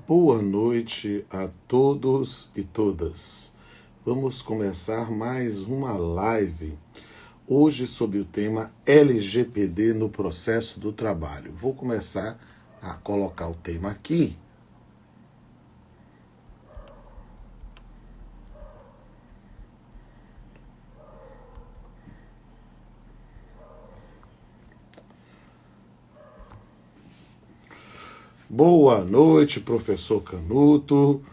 Boa noite a todos e todas. Vamos começar mais uma live, hoje sobre o tema LGPD no processo do trabalho. Vou começar a colocar o tema aqui. Boa noite, professor Canuto.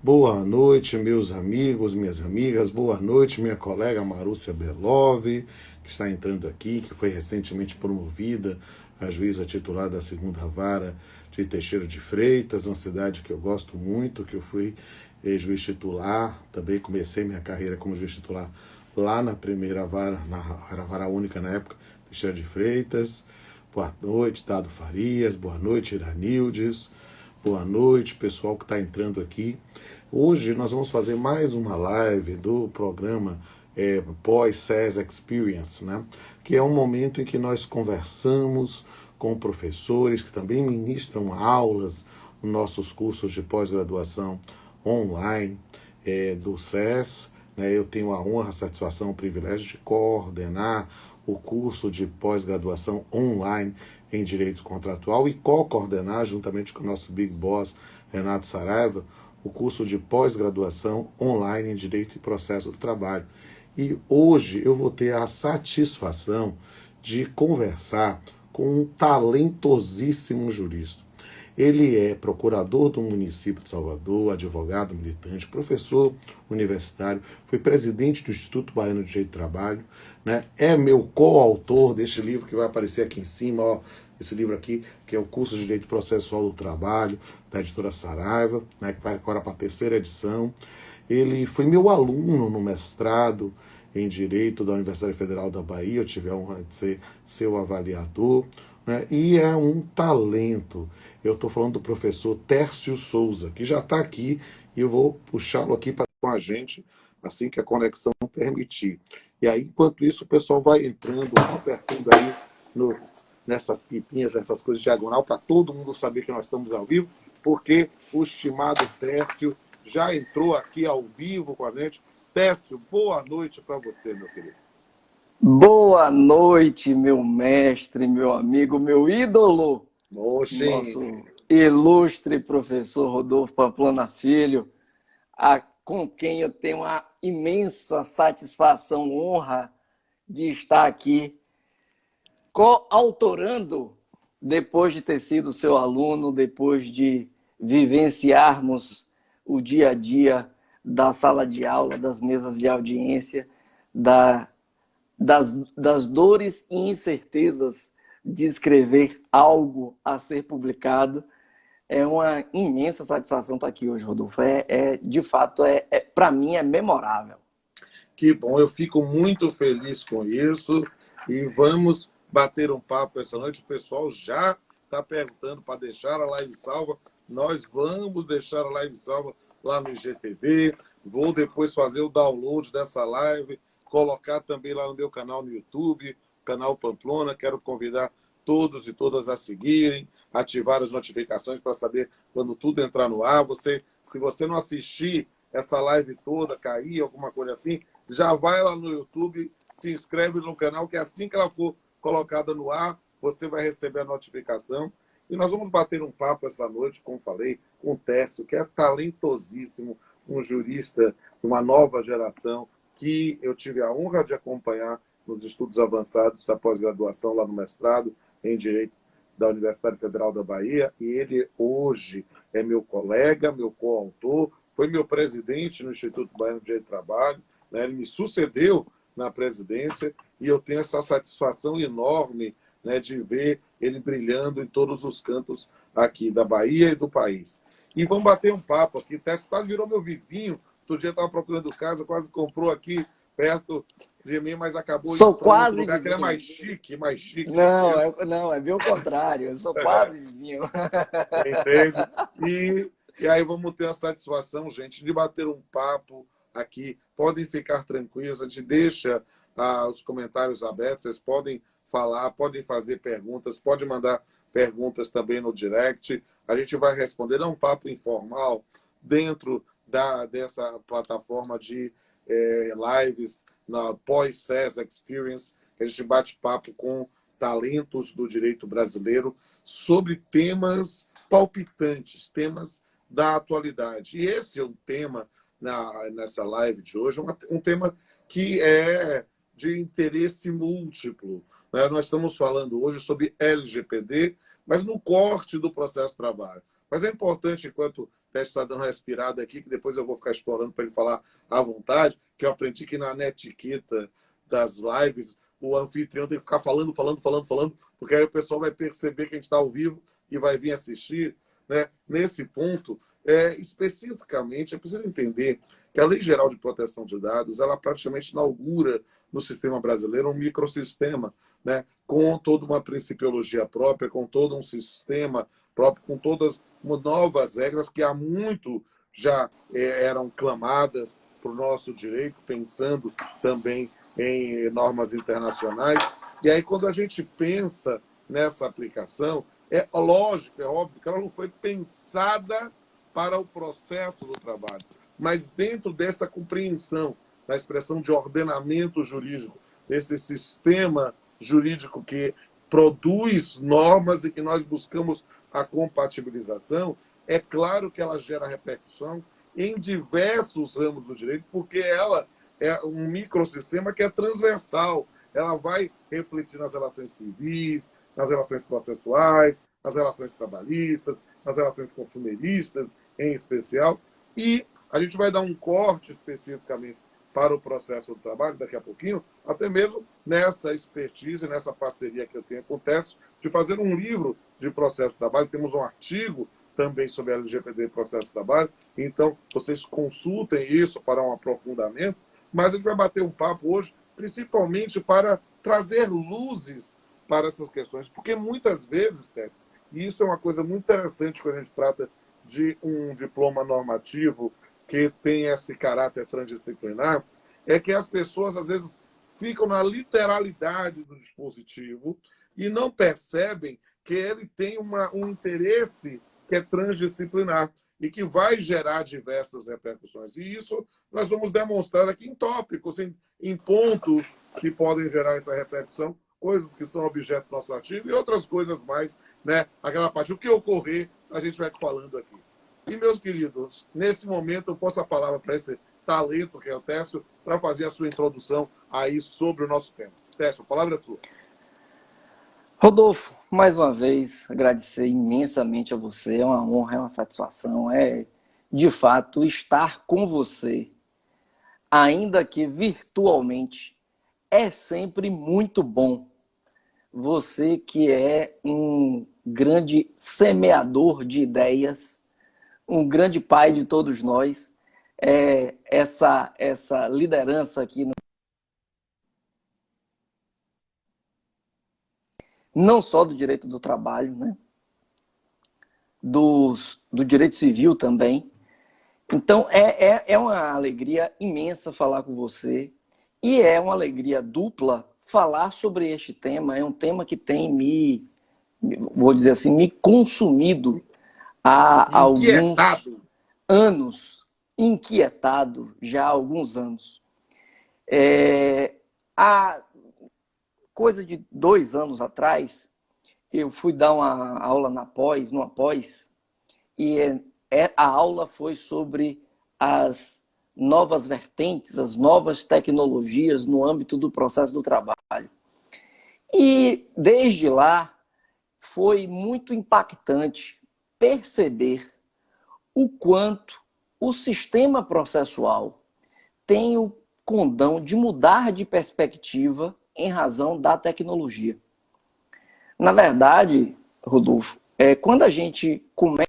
Boa noite, meus amigos, minhas amigas. Boa noite, minha colega Marúcia Belov, que está entrando aqui, que foi recentemente promovida a juíza titular da 2ª Vara de Teixeira de Freitas, uma cidade que eu gosto muito, que eu fui juiz titular. Também comecei minha carreira como juiz titular lá na primeira vara, na vara única na época, Teixeira de Freitas. Boa noite, Dado Farias. Boa noite, Iranildes. Boa noite, pessoal que está entrando aqui. Hoje nós vamos fazer mais uma live do programa Pós-SES Experience, né? Que é um momento em que nós conversamos com professores que também ministram aulas nos nossos cursos de pós-graduação online do SES. Né? Eu tenho a honra, a satisfação, o privilégio de coordenar o curso de pós-graduação online em Direito Contratual e co-coordenar, juntamente com o nosso Big Boss, Renato Saraiva, o curso de pós-graduação online em Direito e Processo do Trabalho. E hoje eu vou ter a satisfação de conversar com um talentosíssimo jurista. Ele é procurador do município de Salvador, advogado militante, professor universitário, foi presidente do Instituto Baiano de Direito do Trabalho, né? É meu coautor deste livro que vai aparecer aqui em cima, ó, esse livro aqui, que é o Curso de Direito Processual do Trabalho, da editora Saraiva, né, que vai agora para a 3ª edição. Ele foi meu aluno no mestrado em Direito da Universidade Federal da Bahia, eu tive a honra de ser seu avaliador, né, e é um talento. Eu estou falando do professor Tércio Souza, que já está aqui, e eu vou puxá-lo aqui para com a gente, assim que a conexão permitir. E aí, enquanto isso, o pessoal vai entrando, apertando aí nessas pipinhas, essas coisas diagonal, para todo mundo saber que nós estamos ao vivo, porque o estimado Tércio já entrou aqui ao vivo com a gente. Tércio, boa noite para você, meu querido. Boa noite, meu mestre, meu amigo, meu ídolo, Oxi. nosso ilustre professor Rodolfo Pamplona Filho, com quem eu tenho uma imensa satisfação, honra de estar aqui coautorando, depois de ter sido seu aluno, depois de vivenciarmos o dia a dia da sala de aula, das mesas de audiência, das dores e incertezas de escrever algo a ser publicado. É uma imensa satisfação estar aqui hoje, Rodolfo. De fato, para mim é memorável. Que bom, eu fico muito feliz com isso e vamos bater um papo essa noite. O pessoal já está perguntando para deixar a live salva. Nós vamos deixar a live salva lá no IGTV. Vou depois fazer o download dessa live, colocar também lá no meu canal no YouTube, canal Pamplona. Quero convidar todos e todas a seguirem, ativar as notificações para saber quando tudo entrar no ar. Se você não assistir essa live toda, cair, alguma coisa assim, já vai lá no YouTube, se inscreve no canal, que assim que ela for colocada no ar, você vai receber a notificação. E nós vamos bater um papo essa noite, como falei, com o Tércio, que é talentosíssimo, um jurista de uma nova geração, que eu tive a honra de acompanhar nos estudos avançados da pós-graduação lá no mestrado em Direito da Universidade Federal da Bahia, e ele hoje é meu colega, meu coautor, foi meu presidente no Instituto Baiano de Direito do Trabalho, né? Ele me sucedeu na presidência e eu tenho essa satisfação enorme, né, de ver ele brilhando em todos os cantos aqui da Bahia e do país. E vamos bater um papo aqui. O Tércio quase virou meu vizinho. Outro dia estava procurando casa, quase comprou aqui perto de mim, mas acabou Sou quase no lugar vizinho. Que ele é mais chique. Não, é bem o contrário. Eu sou quase vizinho. Entende? E aí vamos ter a satisfação, gente, de bater um papo aqui. Podem ficar tranquilos, a gente deixa os comentários abertos, vocês podem falar, podem fazer perguntas, podem mandar perguntas também no direct. A gente vai responder. É um papo informal dentro dessa plataforma de lives na pós-CES Experience, que a gente bate papo com talentos do direito brasileiro sobre temas palpitantes, temas da atualidade. E esse é um tema, nessa live de hoje, um tema que é de interesse múltiplo. Né? Nós estamos falando hoje sobre LGPD, mas no corte do processo de trabalho. Mas é importante, enquanto o Teste está dando uma respirada aqui, que depois eu vou ficar explorando para ele falar à vontade, que eu aprendi que na netiqueta das lives, o anfitrião tem que ficar falando, porque aí o pessoal vai perceber que a gente está ao vivo e vai vir assistir. Né? Nesse ponto, especificamente, é preciso entender que a Lei Geral de Proteção de Dados, ela praticamente inaugura no sistema brasileiro um microsistema, né? Com toda uma principiologia própria, com todo um sistema próprio, com todas novas regras que há muito já eram clamadas para o nosso direito, pensando também em normas internacionais. E aí, quando a gente pensa nessa aplicação, é lógico, é óbvio que ela não foi pensada para o processo do trabalho, mas dentro dessa compreensão da expressão de ordenamento jurídico, desse sistema jurídico que produz normas e que nós buscamos a compatibilização, é claro que ela gera repercussão em diversos ramos do direito, porque ela é um microsistema que é transversal. Ela vai refletir nas relações civis, nas relações processuais, nas relações trabalhistas, nas relações consumeristas, em especial. E a gente vai dar um corte especificamente para o processo do trabalho, daqui a pouquinho, até mesmo nessa expertise, nessa parceria que eu tenho com o Técio, de fazer um livro de processo do trabalho. Temos um artigo também sobre a LGPD e processo do trabalho. Então, vocês consultem isso para um aprofundamento. Mas a gente vai bater um papo hoje, principalmente para trazer luzes para essas questões. Porque muitas vezes, Técio, e isso é uma coisa muito interessante quando a gente trata de um diploma normativo que tem esse caráter transdisciplinar, é que as pessoas, às vezes, ficam na literalidade do dispositivo e não percebem que ele tem um interesse que é transdisciplinar e que vai gerar diversas repercussões. E isso nós vamos demonstrar aqui em tópicos, em pontos que podem gerar essa repercussão, coisas que são objeto do nosso artigo e outras coisas mais, né? Aquela parte, o que ocorrer, a gente vai falando aqui. E, meus queridos, nesse momento eu passo a palavra para esse talento que é o Técio, para fazer a sua introdução aí sobre o nosso tema. Técio, a palavra é sua. Rodolfo, mais uma vez, agradecer imensamente a você. É uma honra, é uma satisfação. É, de fato, estar com você, ainda que virtualmente, é sempre muito bom. Você que é um grande semeador de ideias, um grande pai de todos nós, essa liderança aqui, não só do direito do trabalho, né? Do direito civil também. Então, é uma alegria imensa falar com você e é uma alegria dupla falar sobre este tema. É um tema que tem vou dizer assim, me consumido há alguns Inquietado. anos, inquietado já há alguns anos. Há coisa de 2 anos atrás, eu fui dar uma aula numa pós, e a aula foi sobre as novas vertentes, as novas tecnologias no âmbito do processo do trabalho. E desde lá foi muito impactante perceber o quanto o sistema processual tem o condão de mudar de perspectiva em razão da tecnologia. Na verdade, Rodolfo, quando a gente começa,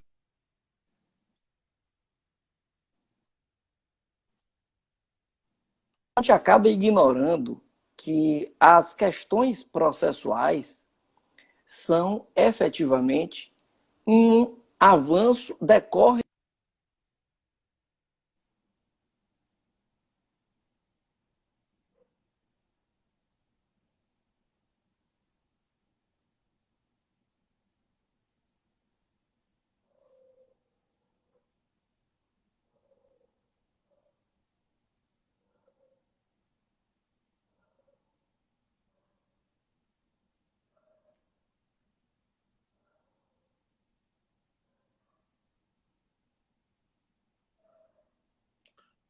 a gente acaba ignorando que as questões processuais são efetivamente um avanço, decorre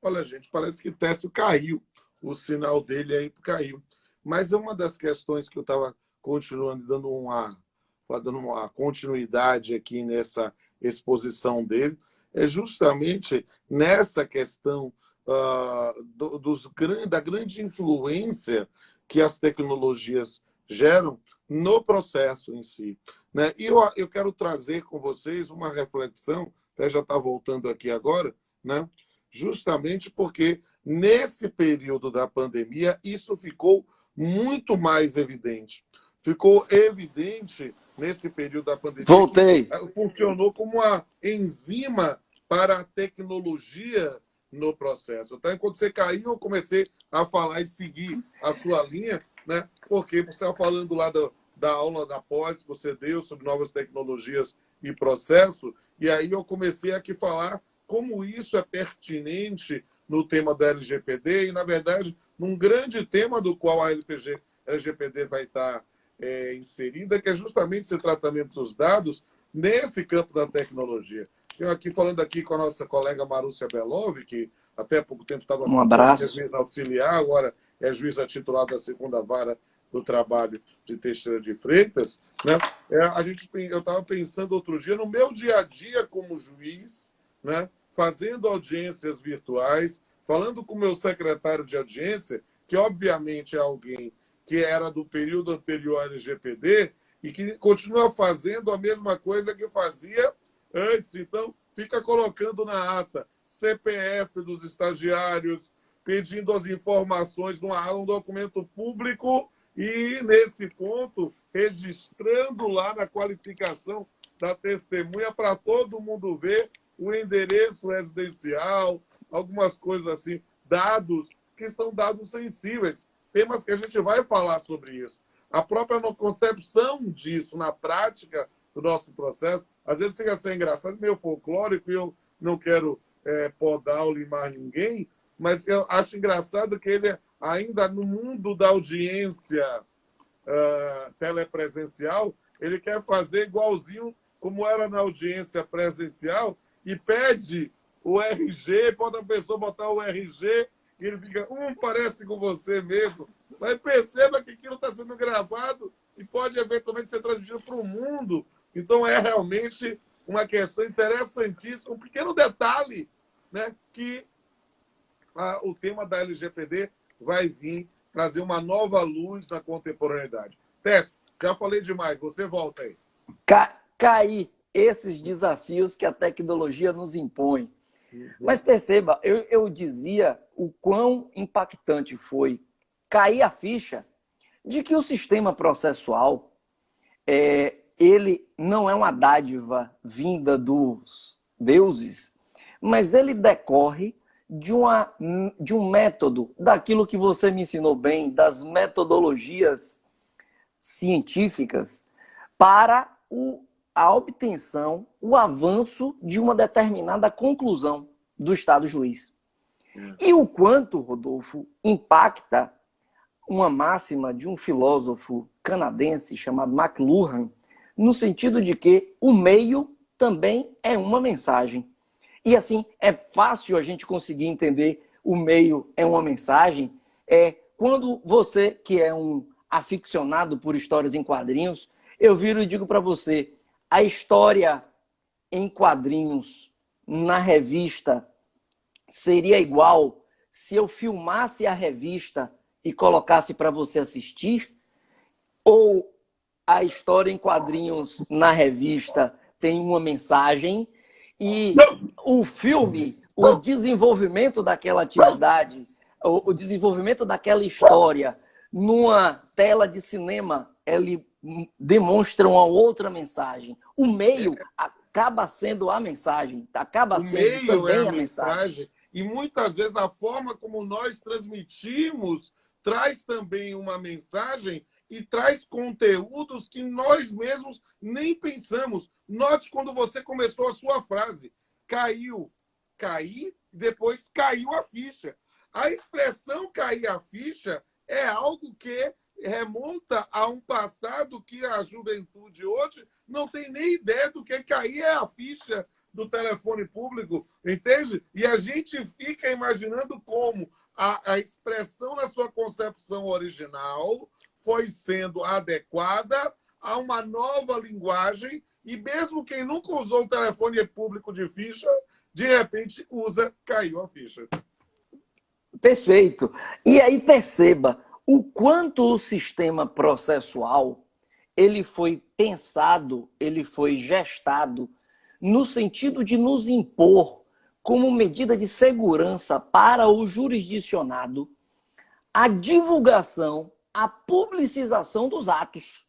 Olha, gente, parece que Técio caiu. O sinal dele aí caiu. Mas é uma das questões que eu estava continuando, dando uma continuidade aqui nessa exposição dele, é justamente nessa questão da grande influência que as tecnologias geram no processo em si. Né? E eu quero trazer com vocês uma reflexão, até já está voltando aqui agora, né? Justamente porque nesse período da pandemia isso ficou muito mais evidente. Ficou evidente nesse período da pandemia que Voltei. funcionou como uma enzima para a tecnologia no processo. Então, quando você caiu, eu comecei a falar e seguir a sua linha, né? Porque você estava falando lá da aula da pós que você deu sobre novas tecnologias e processo, e aí eu comecei aqui a falar como isso é pertinente no tema da LGPD e, na verdade, num grande tema do qual a LGPD vai estar inserida, que é justamente esse tratamento dos dados nesse campo da tecnologia. Eu aqui falando aqui com a nossa colega Marúcia Belov, que até pouco tempo estava Um abraço. juíza auxiliar, agora é juíza titular da segunda vara do trabalho de Teixeira de Freitas, né? Eu estava pensando outro dia, no meu dia a dia como juiz, né? Fazendo audiências virtuais, falando com o meu secretário de audiência, que obviamente é alguém que era do período anterior à LGPD e que continua fazendo a mesma coisa que fazia antes. Então, fica colocando na ata CPF dos estagiários, pedindo as informações num documento público e, nesse ponto, registrando lá na qualificação da testemunha para todo mundo ver o endereço residencial, algumas coisas assim, dados que são dados sensíveis, temas que a gente vai falar sobre isso. A própria concepção disso na prática do nosso processo, às vezes chega a ser engraçado, meio folclórico, e eu não quero podar ou limar ninguém, mas eu acho engraçado que ele, ainda no mundo da audiência telepresencial, ele quer fazer igualzinho como era na audiência presencial e pede o RG, pode a pessoa botar o RG e ele fica, parece com você mesmo. Mas perceba que aquilo está sendo gravado e pode eventualmente ser transmitido para o mundo. Então é realmente uma questão interessantíssima, um pequeno detalhe, né, que o tema da LGPD vai vir trazer uma nova luz na contemporaneidade. Técio, já falei demais, você volta aí. Cair esses desafios que a tecnologia nos impõe. Mas perceba, eu dizia o quão impactante foi cair a ficha de que o sistema processual ele não é uma dádiva vinda dos deuses, mas ele decorre de um método, daquilo que você me ensinou bem, das metodologias científicas para a obtenção, o avanço de uma determinada conclusão do Estado juiz. E o quanto, Rodolfo, impacta uma máxima de um filósofo canadense chamado McLuhan, no sentido de que o meio também é uma mensagem. E assim, é fácil a gente conseguir entender o meio é uma mensagem, quando você, que é um aficionado por histórias em quadrinhos, eu viro e digo para você, a história em quadrinhos, na revista, seria igual se eu filmasse a revista e colocasse para você assistir? Ou a história em quadrinhos na revista tem uma mensagem e o filme, o desenvolvimento daquela atividade, o desenvolvimento daquela história numa tela de cinema, ele demonstra uma outra mensagem. O meio acaba sendo a mensagem, acaba sendo também a mensagem. E muitas vezes a forma como nós transmitimos traz também uma mensagem e traz conteúdos que nós mesmos nem pensamos. Note quando você começou a sua frase. Cair, depois caiu a ficha. A expressão cair a ficha é algo que remonta a um passado que a juventude hoje não tem nem ideia do que aí é a ficha do telefone público, entende? E a gente fica imaginando como a expressão na sua concepção original foi sendo adequada a uma nova linguagem, e mesmo quem nunca usou o telefone público de ficha, de repente usa, caiu a ficha. Perfeito. E aí perceba o quanto o sistema processual ele foi pensado, ele foi gestado no sentido de nos impor como medida de segurança para o jurisdicionado a divulgação, a publicização dos atos,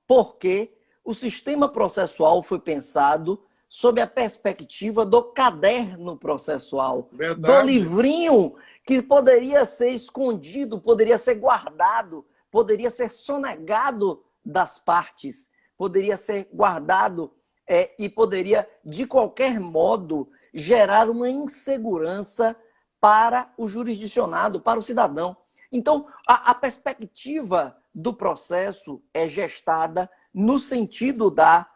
porque o sistema processual foi pensado sob a perspectiva do caderno processual, Verdade. do livrinho que poderia ser escondido, poderia ser guardado, poderia ser sonegado das partes, poderia ser guardado e poderia, de qualquer modo, gerar uma insegurança para o jurisdicionado, para o cidadão. Então, a perspectiva do processo é gestada no sentido da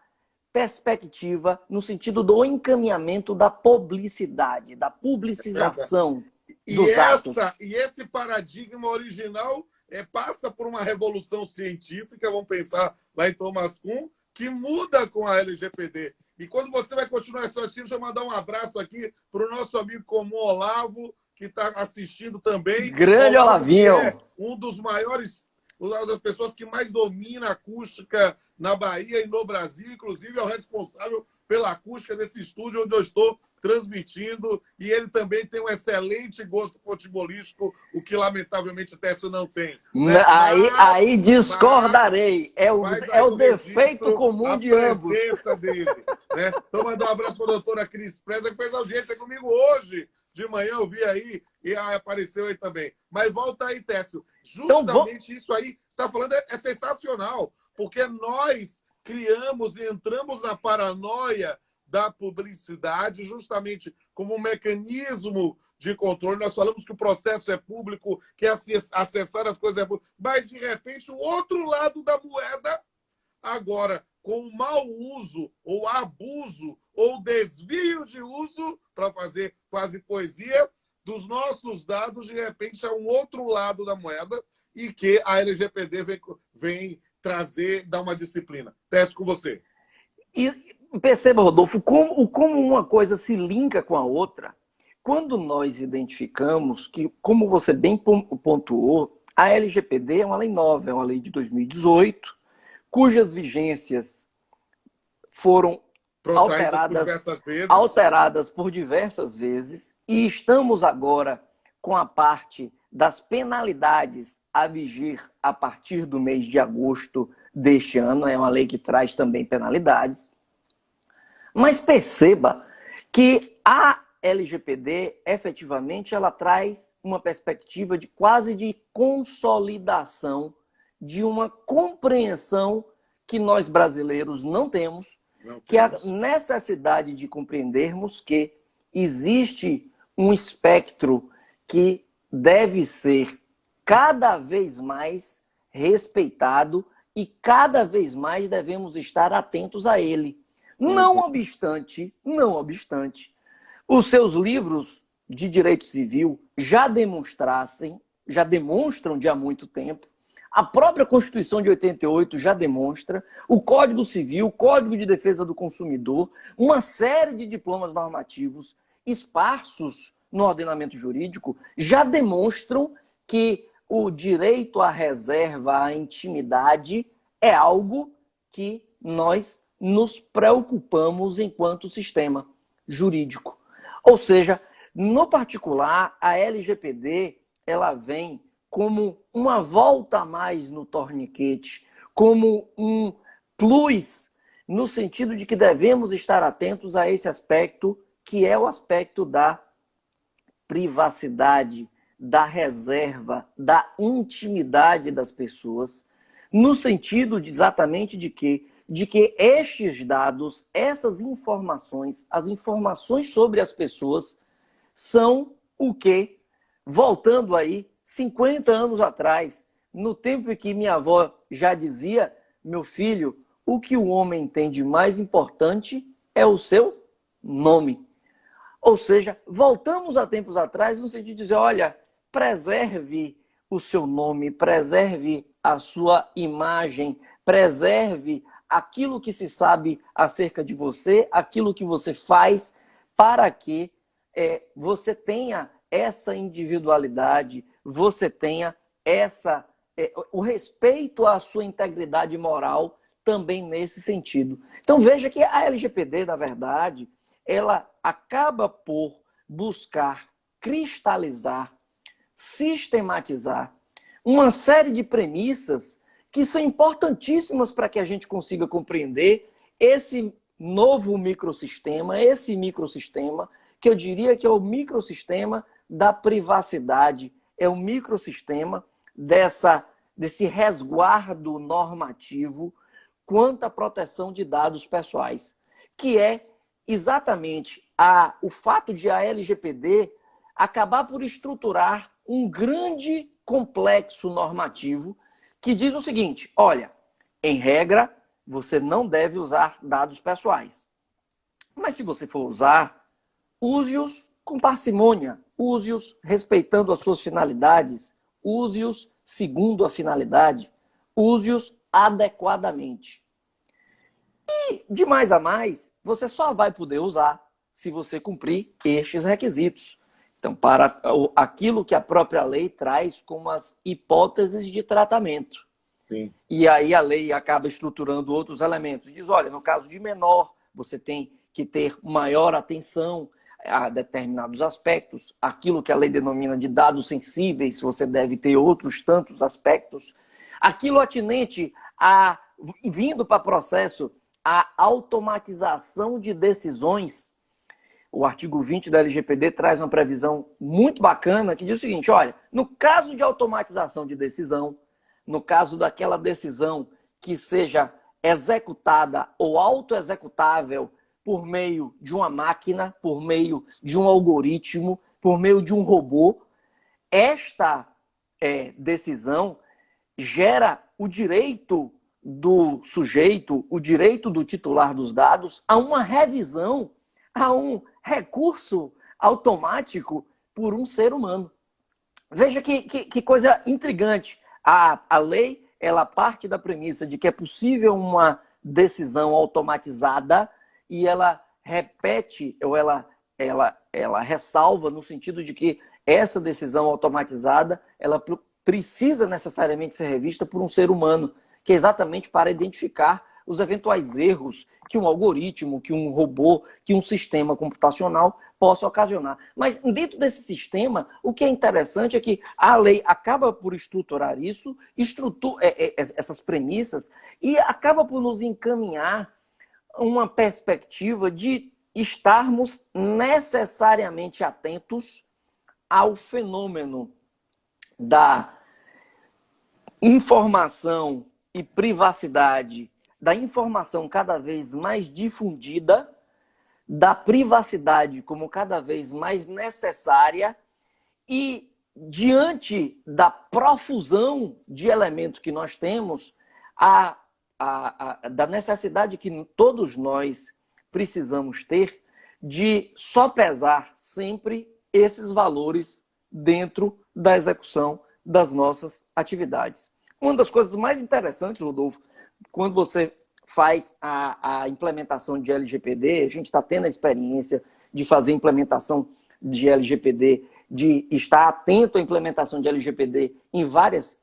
perspectiva, no sentido do encaminhamento da publicidade, da publicização dos atos. E esse paradigma original passa por uma revolução científica, vamos pensar lá em Thomas Kuhn, que muda com a LGPD. E quando você vai continuar esse assunto, deixa eu mandar um abraço aqui para o nosso amigo comum Olavo, que está assistindo também. Grande Olavinho! É um dos maiores, uma das pessoas que mais domina a acústica na Bahia e no Brasil, inclusive é o responsável pela acústica desse estúdio onde eu estou transmitindo, e ele também tem um excelente gosto futebolístico, o que lamentavelmente Técio não tem. Né? Aí discordarei. É o defeito comum de ambos. A presença dele. Né? Então, mandar um abraço para a doutora Cris Preza, que fez audiência comigo hoje. De manhã eu vi aí e apareceu aí também. Mas volta aí, Técio. Justamente isso aí que você está falando é sensacional, porque nós criamos e entramos na paranoia da publicidade justamente como um mecanismo de controle. Nós falamos que o processo é público, que acessar as coisas é público, mas, de repente, o outro lado da moeda, agora, com o mau uso, ou abuso, ou desvio de uso, para fazer quase poesia, dos nossos dados, de repente, é um outro lado da moeda e que a LGPD vem trazer, dar uma disciplina. Teste com você. E perceba, Rodolfo, como uma coisa se linka com a outra. Quando nós identificamos que, como você bem pontuou, a LGPD é uma lei nova, é uma lei de 2018, cujas vigências foram alteradas por diversas vezes, e estamos agora com a parte das penalidades a vigir a partir do mês de agosto deste ano. É uma lei que traz também penalidades. Mas perceba que a LGPD, efetivamente, ela traz uma perspectiva de quase de consolidação de uma compreensão que nós brasileiros não temos, que é a necessidade de compreendermos que existe um espectro que deve ser cada vez mais respeitado e cada vez mais devemos estar atentos a ele. Não obstante, os seus livros de direito civil já demonstram de há muito tempo, a própria Constituição de 88 já demonstra, o Código Civil, o Código de Defesa do Consumidor, uma série de diplomas normativos esparsos no ordenamento jurídico já demonstram que o direito à reserva, à intimidade, é algo que nós nos preocupamos enquanto sistema jurídico. Ou seja, no particular, a LGPD ela vem como uma volta a mais no torniquete, como um plus, no sentido de que devemos estar atentos a esse aspecto, que é o aspecto da privacidade, da reserva, da intimidade das pessoas, no sentido exatamente de que estes dados, essas informações, as informações sobre as pessoas, são o que, voltando aí 50 anos atrás, no tempo em que minha avó já dizia, meu filho, o que o homem tem de mais importante é o seu nome. Ou seja, voltamos a tempos atrás no sentido de dizer, olha, preserve o seu nome, preserve a sua imagem, preserve aquilo que se sabe acerca de você, aquilo que você faz, para que você tenha essa individualidade, você tenha o respeito à sua integridade moral também nesse sentido. Então veja que a LGPD, na verdade, ela acaba por buscar cristalizar, sistematizar uma série de premissas que são importantíssimas para que a gente consiga compreender esse novo microsistema, que eu diria que é o microsistema da privacidade, é o microsistema desse resguardo normativo quanto à proteção de dados pessoais, que é exatamente o fato de a LGPD acabar por estruturar um grande complexo normativo que diz o seguinte, olha, em regra, você não deve usar dados pessoais. Mas se você for usar, use-os com parcimônia, use-os respeitando as suas finalidades, use-os segundo a finalidade, use-os adequadamente. E, de mais a mais, você só vai poder usar se você cumprir estes requisitos. Então, para aquilo que a própria lei traz como as hipóteses de tratamento. Sim. E aí a lei acaba estruturando outros elementos. Diz, olha, no caso de menor, você tem que ter maior atenção a determinados aspectos. Aquilo que a lei denomina de dados sensíveis, você deve ter outros tantos aspectos. Aquilo atinente vindo para processo, a automatização de decisões. O artigo 20 da LGPD traz uma previsão muito bacana que diz o seguinte, olha, no caso de automatização de decisão, no caso daquela decisão que seja executada ou autoexecutável por meio de uma máquina, por meio de um algoritmo, por meio de um robô, esta decisão gera o direito do sujeito, o direito do titular dos dados a uma revisão, a um recurso automático por um ser humano. Veja que coisa intrigante. A lei, ela parte da premissa de que é possível uma decisão automatizada e ela repete, ou ela ressalva no sentido de que essa decisão automatizada, ela precisa necessariamente ser revista por um ser humano, que é exatamente para identificar os eventuais erros que um algoritmo, que um robô, que um sistema computacional possa ocasionar. Mas dentro desse sistema, o que é interessante é que a lei acaba por estruturar isso, essas premissas, e acaba por nos encaminhar uma perspectiva de estarmos necessariamente atentos ao fenômeno da informação e privacidade, da informação cada vez mais difundida, da privacidade como cada vez mais necessária e diante da profusão de elementos que nós temos, da necessidade que todos nós precisamos ter de sopesar sempre esses valores dentro da execução das nossas atividades. Uma das coisas mais interessantes, Rodolfo, quando você faz a implementação de LGPD, a gente está tendo a experiência de fazer implementação de LGPD, de estar atento à implementação de LGPD em várias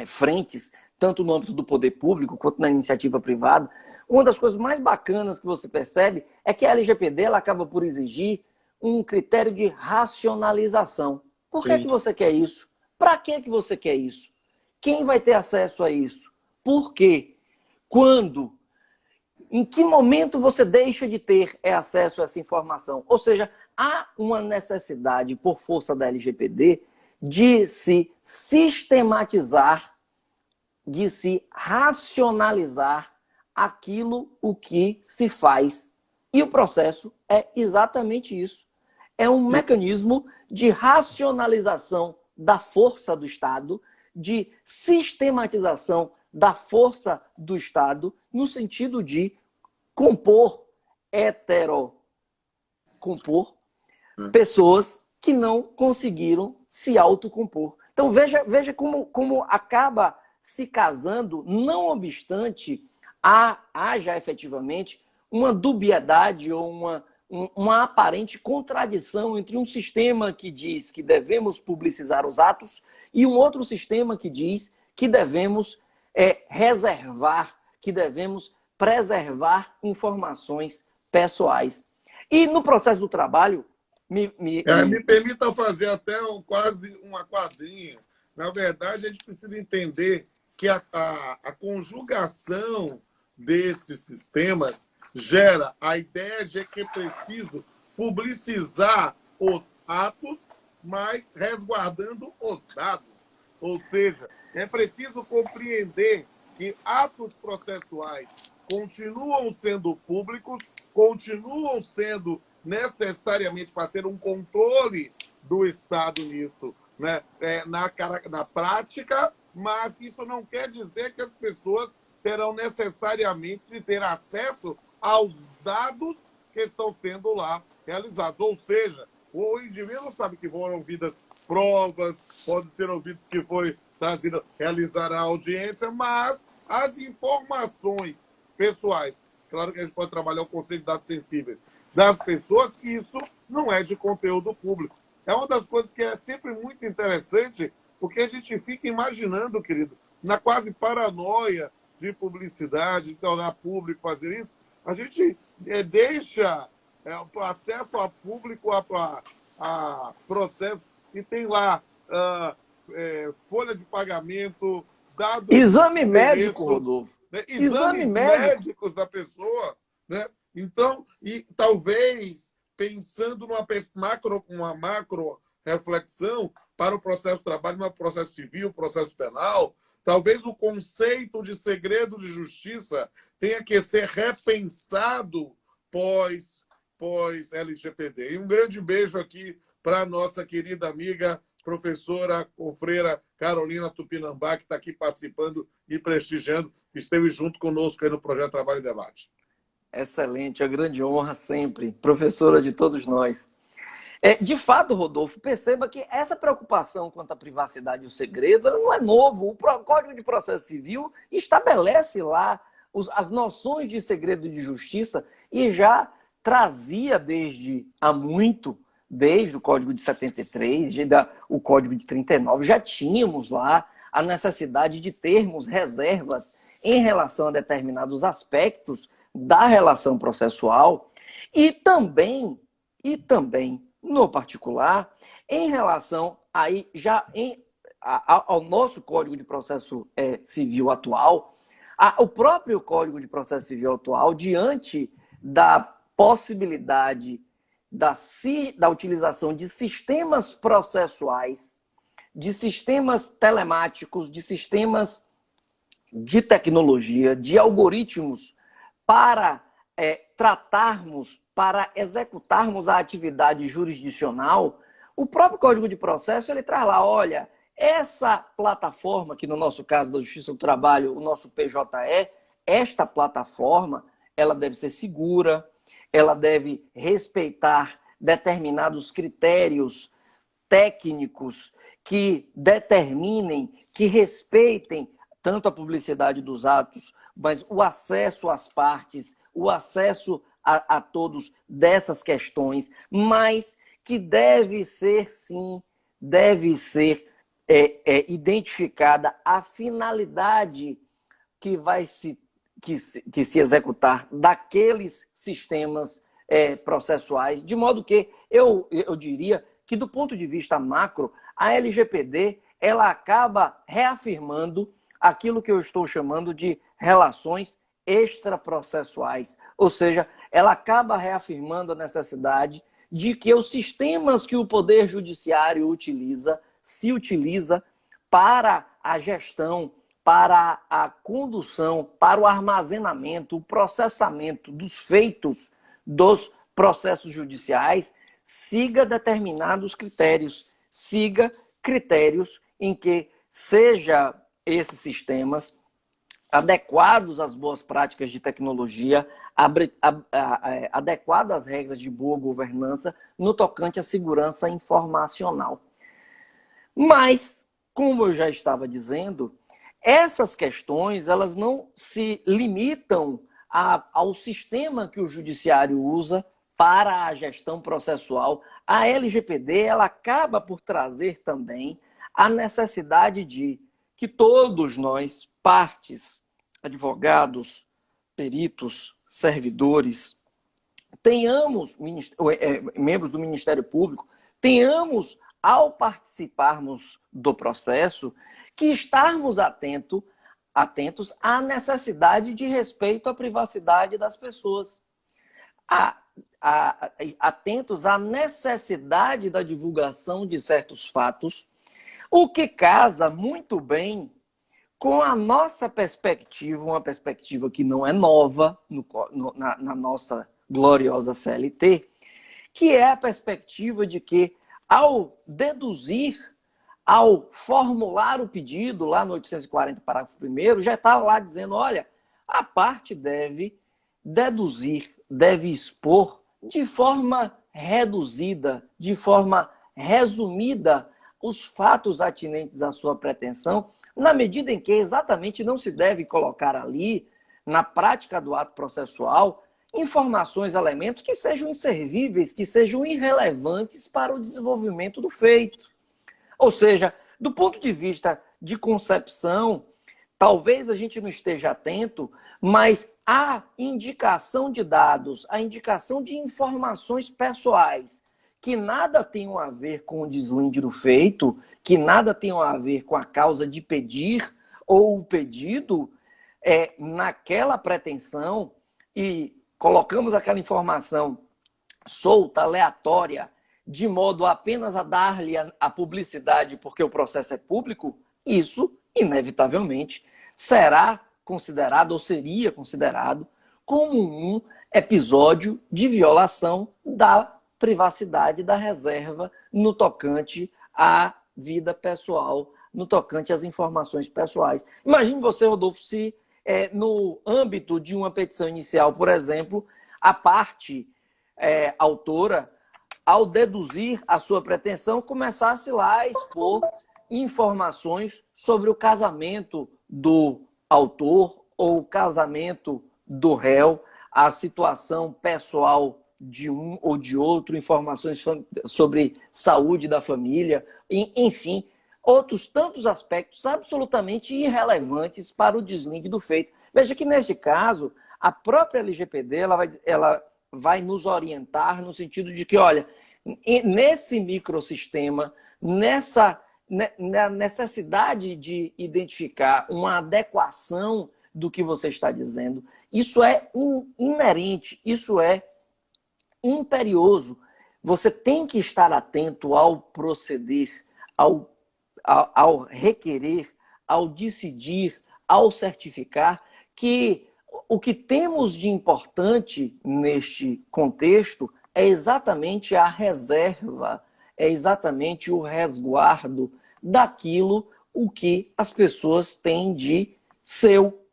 frentes, tanto no âmbito do poder público quanto na iniciativa privada. Uma das coisas mais bacanas que você percebe é que a LGPD ela acaba por exigir um critério de racionalização. Por que você quer isso? Para que você quer isso? Quem vai ter acesso a isso? Por quê? Quando? Em que momento você deixa de ter acesso a essa informação? Ou seja, há uma necessidade, por força da LGPD, de se sistematizar, de se racionalizar aquilo o que se faz. E o processo é exatamente isso. É um mecanismo de racionalização da força do Estado, de sistematização da força do Estado no sentido de compor pessoas que não conseguiram se autocompor. Então veja como acaba se casando, não obstante haja efetivamente uma dubiedade ou uma aparente contradição entre um sistema que diz que devemos publicizar os atos e um outro sistema que diz que devemos reservar, que devemos preservar informações pessoais. E no processo do trabalho, me permita fazer até quase uma quadrinha. Na verdade, a gente precisa entender que a conjugação desses sistemas gera a ideia de que é preciso publicizar os atos, mas resguardando os dados. Ou seja, é preciso compreender que atos processuais continuam sendo públicos, continuam sendo necessariamente para ter um controle do Estado nisso, né? Na prática, mas isso não quer dizer que as pessoas terão necessariamente de ter acesso aos dados que estão sendo lá realizados. Ou seja, o indivíduo sabe que foram ouvidas provas, pode ser ouvidos que foi trazido realizar a audiência, mas as informações pessoais, claro que a gente pode trabalhar o conceito de dados sensíveis das pessoas, que isso não é de conteúdo público. É uma das coisas que é sempre muito interessante, porque a gente fica imaginando, querido, na quase paranoia de publicidade, de tornar público fazer isso, a gente deixa o acesso a público a processo que tem lá folha de pagamento, dados... Exame médico, Rodolfo. Né? Exames médicos da pessoa, né? Então, e talvez pensando numa macro reflexão para o processo de trabalho, no processo civil, processo penal, talvez o conceito de segredo de justiça tenha que ser repensado pós LGPD. E um grande beijo aqui para a nossa querida amiga, professora confreira Carolina Tupinambá, que está aqui participando e prestigiando, que esteve junto conosco aí no Projeto Trabalho e Debate. Excelente, é uma grande honra sempre, professora de todos nós. De fato, Rodolfo, perceba que essa preocupação quanto à privacidade e o segredo não é novo. O Código de Processo Civil estabelece lá as noções de segredo e de justiça e já trazia desde o Código de 73, o Código de 39, já tínhamos lá a necessidade de termos reservas em relação a determinados aspectos da relação processual e também, no particular, em relação ao nosso Código de Processo Civil atual, o próprio Código de Processo Civil atual, diante da possibilidade da utilização de sistemas processuais, de sistemas telemáticos, de sistemas de tecnologia, de algoritmos para para executarmos a atividade jurisdicional, o próprio Código de Processo ele traz lá, olha, essa plataforma, que no nosso caso da Justiça do Trabalho, o nosso PJE, esta plataforma, ela deve ser segura, ela deve respeitar determinados critérios técnicos que determinem, que respeitem tanto a publicidade dos atos, mas o acesso às partes, o acesso a todos dessas questões, mas que deve ser, sim, identificada a finalidade que vai se executar daqueles sistemas processuais, de modo que eu diria que, do ponto de vista macro, a LGPD ela acaba reafirmando aquilo que eu estou chamando de relações extraprocessuais, ou seja, ela acaba reafirmando a necessidade de que os sistemas que o Poder Judiciário se utiliza para a gestão, para a condução, para o armazenamento, o processamento dos feitos dos processos judiciais, siga determinados critérios, siga critérios em que seja esses sistemas adequados às boas práticas de tecnologia, adequados às regras de boa governança no tocante à segurança informacional. Mas, como eu já estava dizendo, essas questões elas não se limitam ao sistema que o judiciário usa para a gestão processual. A LGPD ela acaba por trazer também a necessidade de que todos nós, partes, advogados, peritos, servidores, tenhamos, membros do Ministério Público, tenhamos, ao participarmos do processo, que estarmos atentos à necessidade de respeito à privacidade das pessoas, atentos à necessidade da divulgação de certos fatos, o que casa muito bem com a nossa perspectiva, uma perspectiva que não é nova na nossa gloriosa CLT, que é a perspectiva de que, ao deduzir, ao formular o pedido, lá no 840, parágrafo 1º, já está lá dizendo, olha, a parte deve deduzir, deve expor de forma reduzida, de forma resumida, os fatos atinentes à sua pretensão, na medida em que exatamente não se deve colocar ali, na prática do ato processual, informações, elementos que sejam inservíveis, que sejam irrelevantes para o desenvolvimento do feito. Ou seja, do ponto de vista de concepção, talvez a gente não esteja atento, mas a indicação de dados, a indicação de informações pessoais que nada tenham a ver com o deslinde do feito, que nada tenham a ver com a causa de pedir ou o pedido, naquela pretensão, e colocamos aquela informação solta, aleatória, de modo apenas a dar-lhe a publicidade porque o processo é público, isso, inevitavelmente, será considerado ou seria considerado como um episódio de violação da privacidade da reserva no tocante à vida pessoal, no tocante às informações pessoais. Imagine você, Rodolfo, se no âmbito de uma petição inicial, por exemplo, a parte autora, ao deduzir a sua pretensão, começasse lá a expor informações sobre o casamento do autor ou o casamento do réu, a situação pessoal de um ou de outro, informações sobre saúde da família, enfim, outros tantos aspectos absolutamente irrelevantes para o deslinde do feito. Veja que, neste caso, a própria LGPD ela vai nos orientar no sentido de que, olha, nesse microsistema, na necessidade de identificar uma adequação do que você está dizendo, isso é inerente, isso é imperioso. Você tem que estar atento ao proceder, ao requerer, ao decidir, ao certificar, que o que temos de importante neste contexto é exatamente a reserva, é exatamente o resguardo daquilo o que as pessoas têm de seu,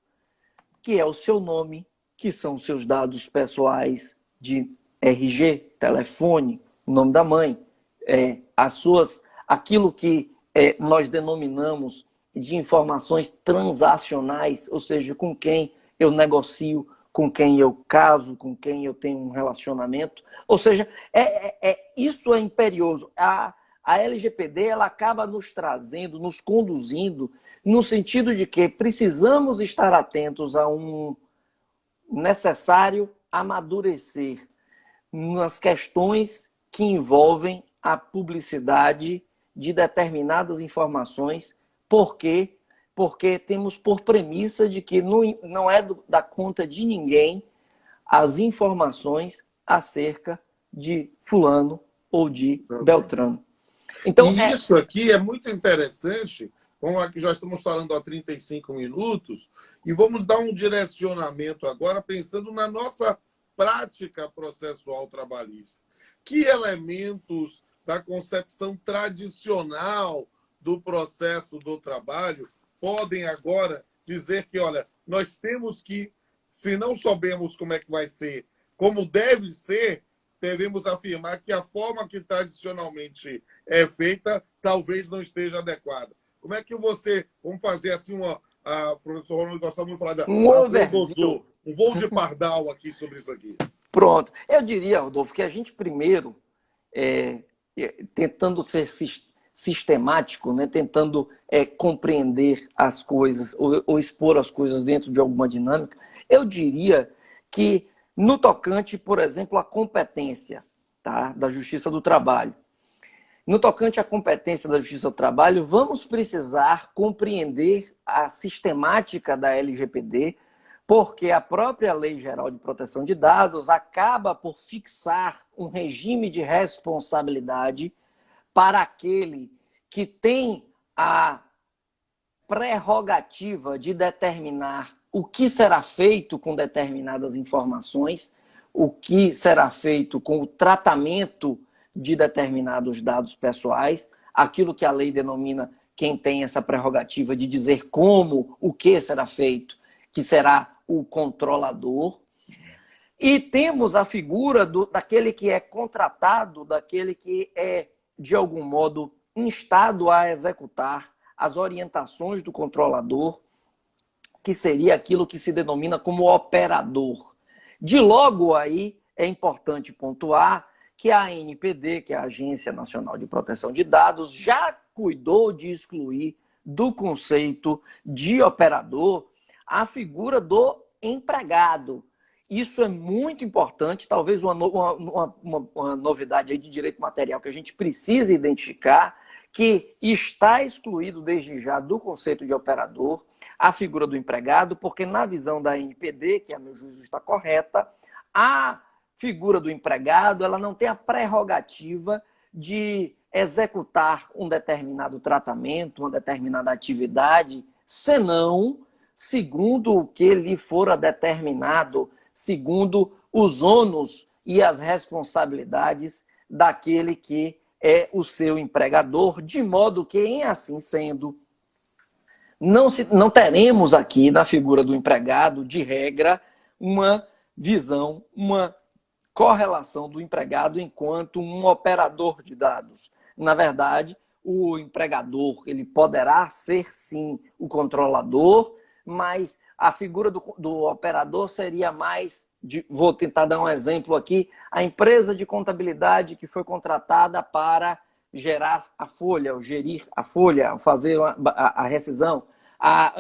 que é o seu nome, que são seus dados pessoais de RG, telefone, nome da mãe, aquilo que nós denominamos de informações transacionais, ou seja, com quem eu negocio, com quem eu caso, com quem eu tenho um relacionamento. Ou seja, isso é imperioso. A LGPD ela acaba nos trazendo, nos conduzindo, no sentido de que precisamos estar atentos a um necessário amadurecer nas questões que envolvem a publicidade de determinadas informações. Por quê? Porque temos por premissa de que não é da conta de ninguém as informações acerca de fulano ou de Beltrano. Então, isso aqui é muito interessante, como aqui já estamos falando há 35 minutos, e vamos dar um direcionamento agora pensando na nossa prática processual trabalhista. Que elementos da concepção tradicional do processo do trabalho podem agora dizer que, olha, nós temos que, se não sabemos como é que vai ser, como deve ser, devemos afirmar que a forma que tradicionalmente é feita talvez não esteja adequada. Como é que você... Vamos fazer assim uma... A professor Ronaldo gostava muito de falar Um overview. um voo de pardal aqui sobre isso aqui. Pronto. Eu diria, Rodolfo, que a gente primeiro, tentando ser sistemático, né, tentando compreender as coisas ou expor as coisas dentro de alguma dinâmica, eu diria que no tocante, por exemplo, à competência, tá, da Justiça do Trabalho. No tocante à competência da Justiça do Trabalho, vamos precisar compreender a sistemática da LGPD, porque a própria Lei Geral de Proteção de Dados acaba por fixar um regime de responsabilidade para aquele que tem a prerrogativa de determinar o que será feito com determinadas informações, o que será feito com o tratamento de determinados dados pessoais, aquilo que a lei denomina quem tem essa prerrogativa de dizer como, o que será feito, que será o controlador. E temos a figura daquele que é contratado, daquele que é, de algum modo, instado a executar as orientações do controlador, que seria aquilo que se denomina como operador. De logo aí, é importante pontuar que a ANPD, que é a Agência Nacional de Proteção de Dados, já cuidou de excluir do conceito de operador a figura do empregado. Isso é muito importante, talvez uma novidade aí de direito material que a gente precisa identificar, que está excluído desde já do conceito de operador a figura do empregado, porque na visão da ANPD, que a meu juízo está correta, a figura do empregado ela não tem a prerrogativa de executar um determinado tratamento, uma determinada atividade, senão segundo o que lhe fora determinado, segundo os ônus e as responsabilidades daquele que é o seu empregador, de modo que, em assim sendo, não teremos aqui na figura do empregado, de regra, uma visão, uma correlação do empregado enquanto um operador de dados. Na verdade, o empregador ele poderá ser, sim, o controlador, mas a figura do operador seria mais... vou tentar dar um exemplo aqui. A empresa de contabilidade que foi contratada para gerar a folha, ou gerir a folha, fazer a rescisão. A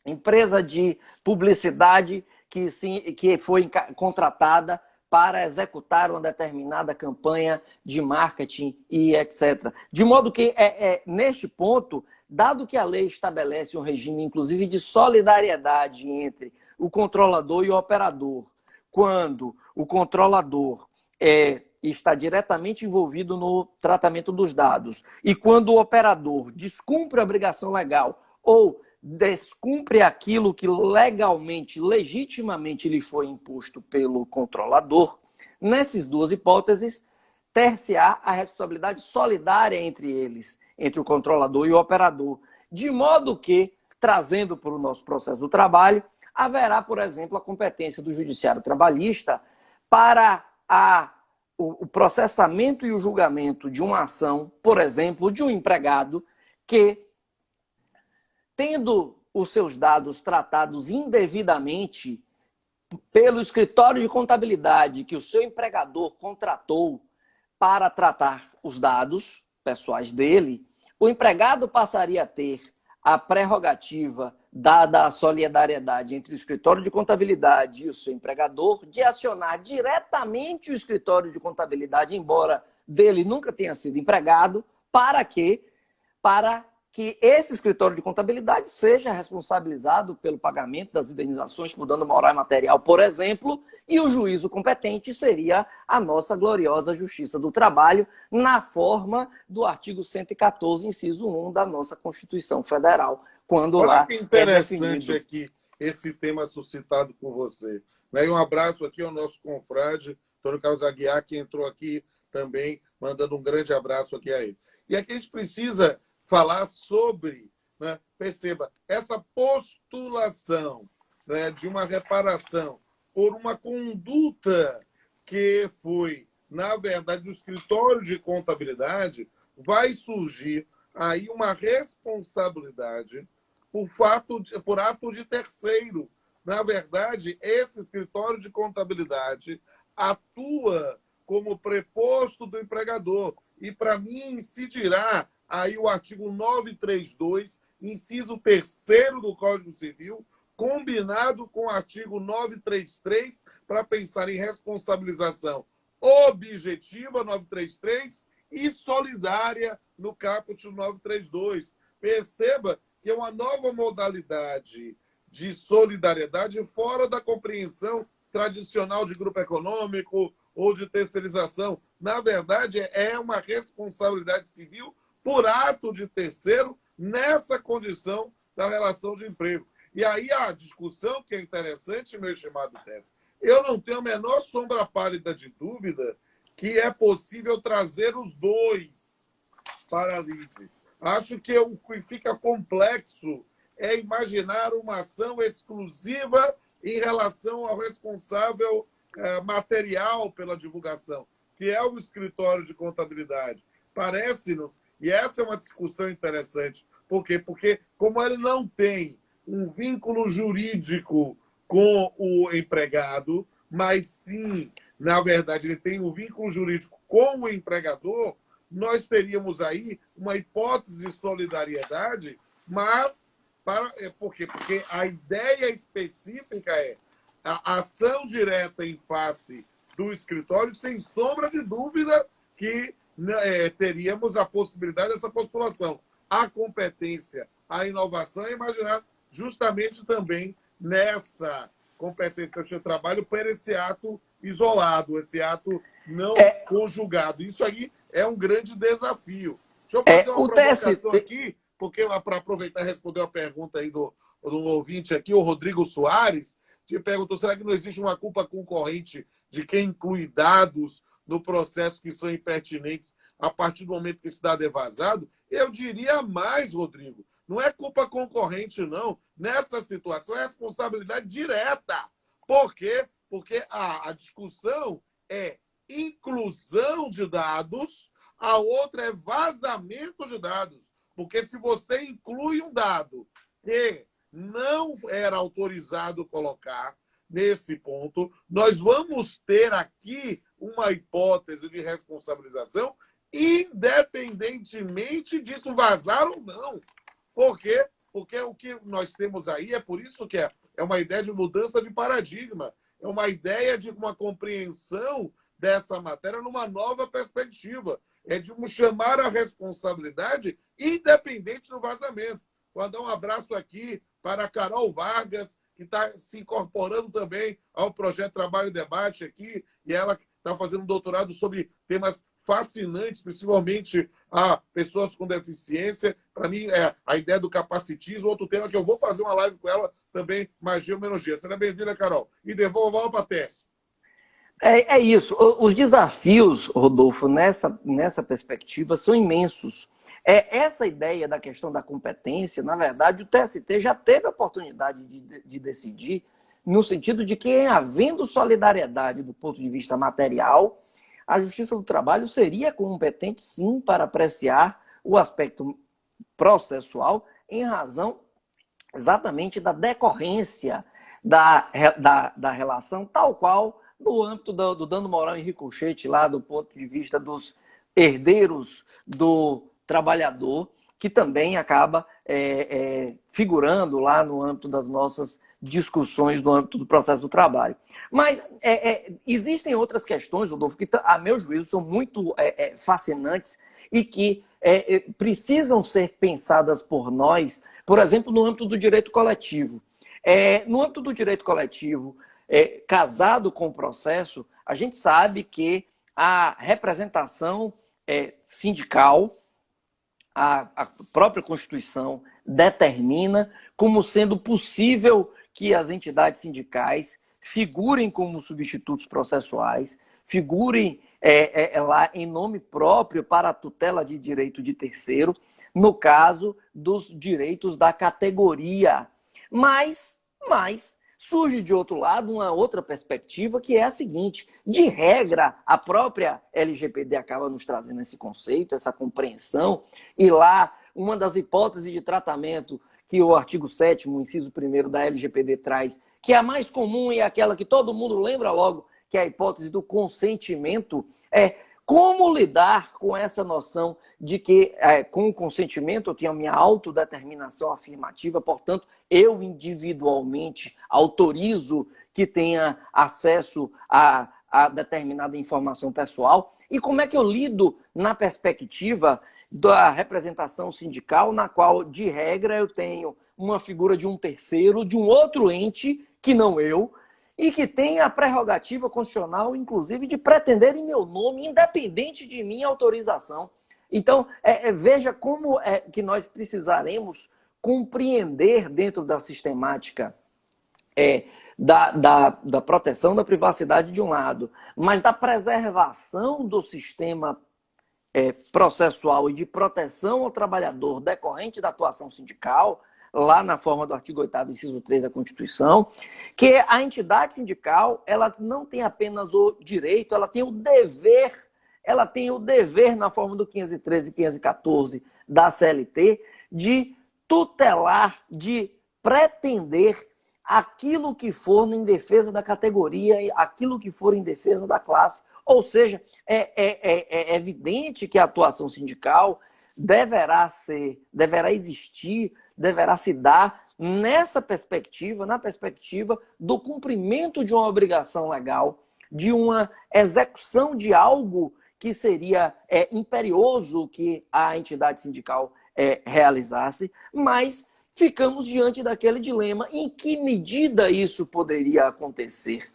empresa de publicidade que foi contratada para executar uma determinada campanha de marketing e etc. De modo que, neste ponto, dado que a lei estabelece um regime, inclusive, de solidariedade entre o controlador e o operador, quando o controlador está diretamente envolvido no tratamento dos dados e quando o operador descumpre a obrigação legal ou descumpre aquilo que legalmente, legitimamente lhe foi imposto pelo controlador, nessas duas hipóteses, ter-se-á a responsabilidade solidária entre eles, entre o controlador e o operador, de modo que, trazendo para o nosso processo do trabalho, haverá, por exemplo, a competência do judiciário trabalhista para o processamento e o julgamento de uma ação, por exemplo, de um empregado que, tendo os seus dados tratados indevidamente pelo escritório de contabilidade que o seu empregador contratou para tratar os dados pessoais dele, o empregado passaria a ter a prerrogativa, dada a solidariedade entre o escritório de contabilidade e o seu empregador, de acionar diretamente o escritório de contabilidade, embora dele nunca tenha sido empregado, para que esse escritório de contabilidade seja responsabilizado pelo pagamento das indenizações por dano moral e material, por exemplo, e o juízo competente seria a nossa gloriosa Justiça do Trabalho, na forma do artigo 114, inciso 1 da nossa Constituição Federal, quando Olha lá que interessante é definido. aqui esse tema suscitado por você. E um abraço aqui ao nosso confrade, Antônio Carlos Aguiar, que entrou aqui também mandando um grande abraço aqui a ele. E aqui a gente precisa falar sobre, né, perceba, essa postulação, né, de uma reparação por uma conduta que foi, na verdade, do escritório de contabilidade, vai surgir aí uma responsabilidade por ato de terceiro. Na verdade, esse escritório de contabilidade atua como preposto do empregador. E, para mim, incidirá aí o artigo 932, inciso 3º do Código Civil, combinado com o artigo 933, para pensar em responsabilização objetiva, 933, e solidária, no caput 932. Perceba que é uma nova modalidade de solidariedade fora da compreensão tradicional de grupo econômico ou de terceirização. Na verdade, é uma responsabilidade civil por ato de terceiro nessa condição da relação de emprego. E aí a discussão que é interessante, meu estimado Teff, eu não tenho a menor sombra pálida de dúvida que é possível trazer os dois para a lide. Acho que o que fica complexo é imaginar uma ação exclusiva em relação ao responsável material pela divulgação, que é o escritório de contabilidade. Parece-nos, e essa é uma discussão interessante, por quê? Porque como ele não tem um vínculo jurídico com o empregado, mas sim, na verdade, ele tem um vínculo jurídico com o empregador, nós teríamos aí uma hipótese de solidariedade, mas por quê? Porque a ideia específica é a ação direta em face do escritório, sem sombra de dúvida que teríamos a possibilidade dessa postulação. A competência, a inovação é imaginar justamente também nessa competência de trabalho por esse ato isolado, esse ato não conjugado. Isso aí é um grande desafio. Deixa eu fazer uma provocação aqui, porque para aproveitar e responder uma pergunta aí do ouvinte aqui, o Rodrigo Soares, te perguntou, será que não existe uma culpa concorrente de quem inclui dados no processo que são impertinentes a partir do momento que esse dado é vazado? Eu diria mais, Rodrigo. Não é culpa concorrente, não. Nessa situação é responsabilidade direta. Por quê? Porque a discussão é inclusão de dados, a outra é vazamento de dados. Porque se você inclui um dado que não era autorizado colocar nesse ponto, nós vamos ter aqui uma hipótese de responsabilização, independentemente disso vazar ou não. Por quê? Porque o que nós temos aí é por isso que é uma ideia de mudança de paradigma, é uma ideia de uma compreensão dessa matéria numa nova perspectiva, é de chamar a responsabilidade independente do vazamento. Vou dar um abraço aqui para a Carol Vargas, que está se incorporando também ao projeto Trabalho e Debate aqui, e ela está fazendo um doutorado sobre temas fascinantes, principalmente a pessoas com deficiência. Para mim, é a ideia do capacitismo, outro tema que eu vou fazer uma live com ela também, magia ou menos dia. Seja bem-vinda, Carol. E devolvo a bola para a Tess. É isso. Os desafios, Rodolfo, nessa perspectiva são imensos. Essa ideia da questão da competência, na verdade, o TST já teve a oportunidade de decidir no sentido de que, havendo solidariedade do ponto de vista material, a Justiça do Trabalho seria competente, sim, para apreciar o aspecto processual em razão exatamente da decorrência da relação, tal qual no âmbito do dano moral em ricochete, lá do ponto de vista dos herdeiros do trabalhador, que também acaba figurando lá no âmbito das nossas discussões no âmbito do processo do trabalho. Mas existem outras questões, Rodolfo, que, a meu juízo, são muito fascinantes e que precisam ser pensadas por nós, por exemplo, no âmbito do direito coletivo. No âmbito do direito coletivo, casado com o processo, a gente sabe que a representação sindical, a própria Constituição determina como sendo possível que as entidades sindicais figurem como substitutos processuais, figurem lá em nome próprio para a tutela de direito de terceiro, no caso dos direitos da categoria. Mas surge de outro lado uma outra perspectiva, que é a seguinte: de regra, a própria LGPD acaba nos trazendo esse conceito, essa compreensão, e lá uma das hipóteses de tratamento que o artigo 7º, inciso 1º da LGPD traz, que é a mais comum e aquela que todo mundo lembra logo, que é a hipótese do consentimento, é como lidar com essa noção de que, com o consentimento, eu tenho a minha autodeterminação afirmativa, portanto, eu individualmente autorizo que tenha acesso a determinada informação pessoal. E como é que eu lido na perspectiva da representação sindical, na qual, de regra, eu tenho uma figura de um terceiro, de um outro ente, que não eu, e que tem a prerrogativa constitucional, inclusive, de pretender em meu nome, independente de minha autorização. Então, veja como é que nós precisaremos compreender dentro da sistemática da proteção da privacidade de um lado, mas da preservação do sistema processual e de proteção ao trabalhador decorrente da atuação sindical, lá na forma do artigo 8º, inciso 3 da Constituição, que a entidade sindical, ela não tem apenas o direito, ela tem o dever na forma do 513 e 514 da CLT, de tutelar, de pretender aquilo que for em defesa da categoria, aquilo que for em defesa da classe. Ou seja, é evidente que a atuação sindical deverá existir, deverá se dar nessa perspectiva, na perspectiva do cumprimento de uma obrigação legal, de uma execução de algo que seria imperioso que a entidade sindical realizasse, mas ficamos diante daquele dilema: em que medida isso poderia acontecer?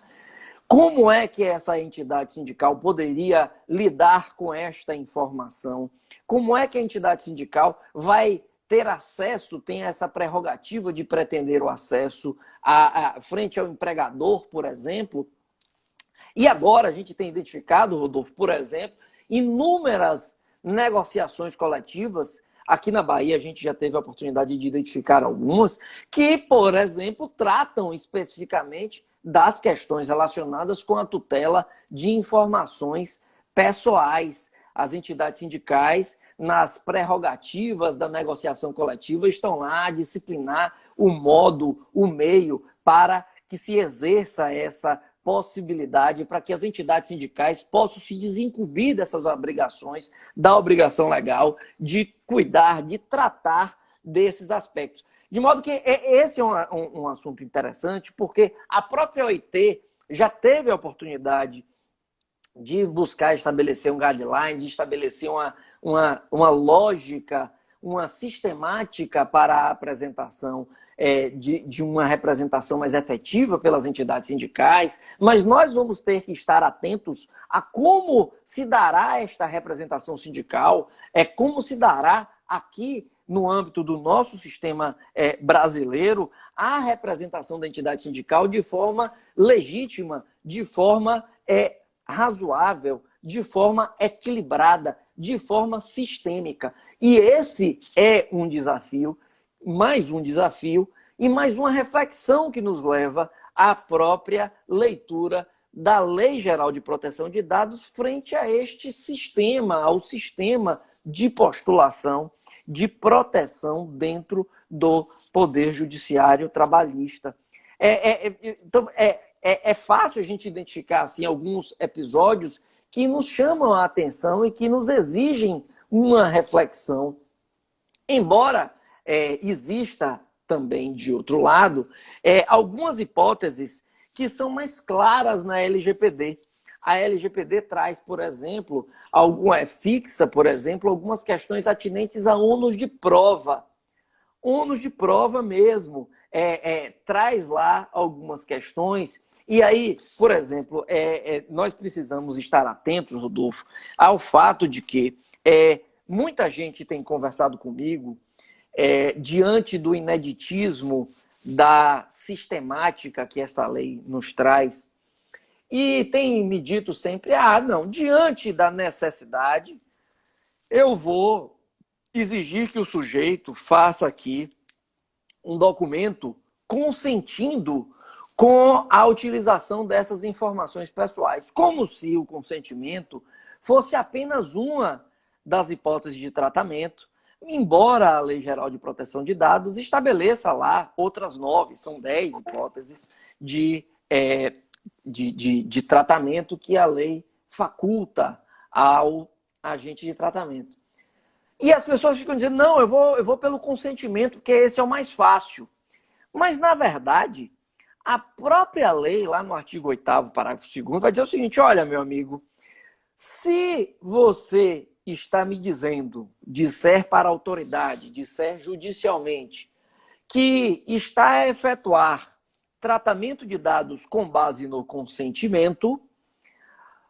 Como é que essa entidade sindical poderia lidar com esta informação? Como é que a entidade sindical vai ter acesso, tem essa prerrogativa de pretender o acesso frente ao empregador, por exemplo? E agora a gente tem identificado, Rodolfo, por exemplo, inúmeras negociações coletivas. Aqui na Bahia a gente já teve a oportunidade de identificar algumas que, por exemplo, tratam especificamente das questões relacionadas com a tutela de informações pessoais. As entidades sindicais, nas prerrogativas da negociação coletiva, estão lá a disciplinar o modo, o meio para que se exerça essa possibilidade, para que as entidades sindicais possam se desincumbir dessas obrigações, da obrigação legal de cuidar, de tratar desses aspectos. De modo que esse é um assunto interessante, porque a própria OIT já teve a oportunidade de buscar estabelecer um guideline, de estabelecer uma lógica, uma sistemática para a apresentação de uma representação mais efetiva pelas entidades sindicais, mas nós vamos ter que estar atentos a como se dará esta representação sindical, como se dará aqui no âmbito do nosso sistema brasileiro a representação da entidade sindical de forma legítima, de forma razoável, de forma equilibrada, de forma sistêmica. E esse é um desafio e mais uma reflexão que nos leva à própria leitura da Lei Geral de Proteção de Dados frente a este sistema, ao sistema de postulação, de proteção dentro do Poder Judiciário Trabalhista. Então, é fácil a gente identificar assim, alguns episódios que nos chamam a atenção e que nos exigem uma reflexão. Embora exista também, de outro lado, algumas hipóteses que são mais claras na LGPD. A LGPD traz, por exemplo, fixa, por exemplo, algumas questões atinentes a ônus de prova. Ônus de prova mesmo. Traz lá algumas questões. E aí, por exemplo, nós precisamos estar atentos, Rodolfo, ao fato de que muita gente tem conversado comigo diante do ineditismo da sistemática que essa lei nos traz. e tem me dito sempre, não, diante da necessidade, eu vou exigir que o sujeito faça aqui um documento consentindo com a utilização dessas informações pessoais, como se o consentimento fosse apenas uma das hipóteses de tratamento, embora a Lei Geral de Proteção de Dados estabeleça lá outras 9, são 10 hipóteses de tratamento que a lei faculta ao agente de tratamento. E as pessoas ficam dizendo, não, eu vou pelo consentimento, porque esse é o mais fácil. Mas, na verdade, a própria lei, lá no artigo 8º, parágrafo 2º, vai dizer o seguinte, olha, meu amigo, se você está me dizendo, disser para a autoridade, disser judicialmente, que está a efetuar tratamento de dados com base no consentimento,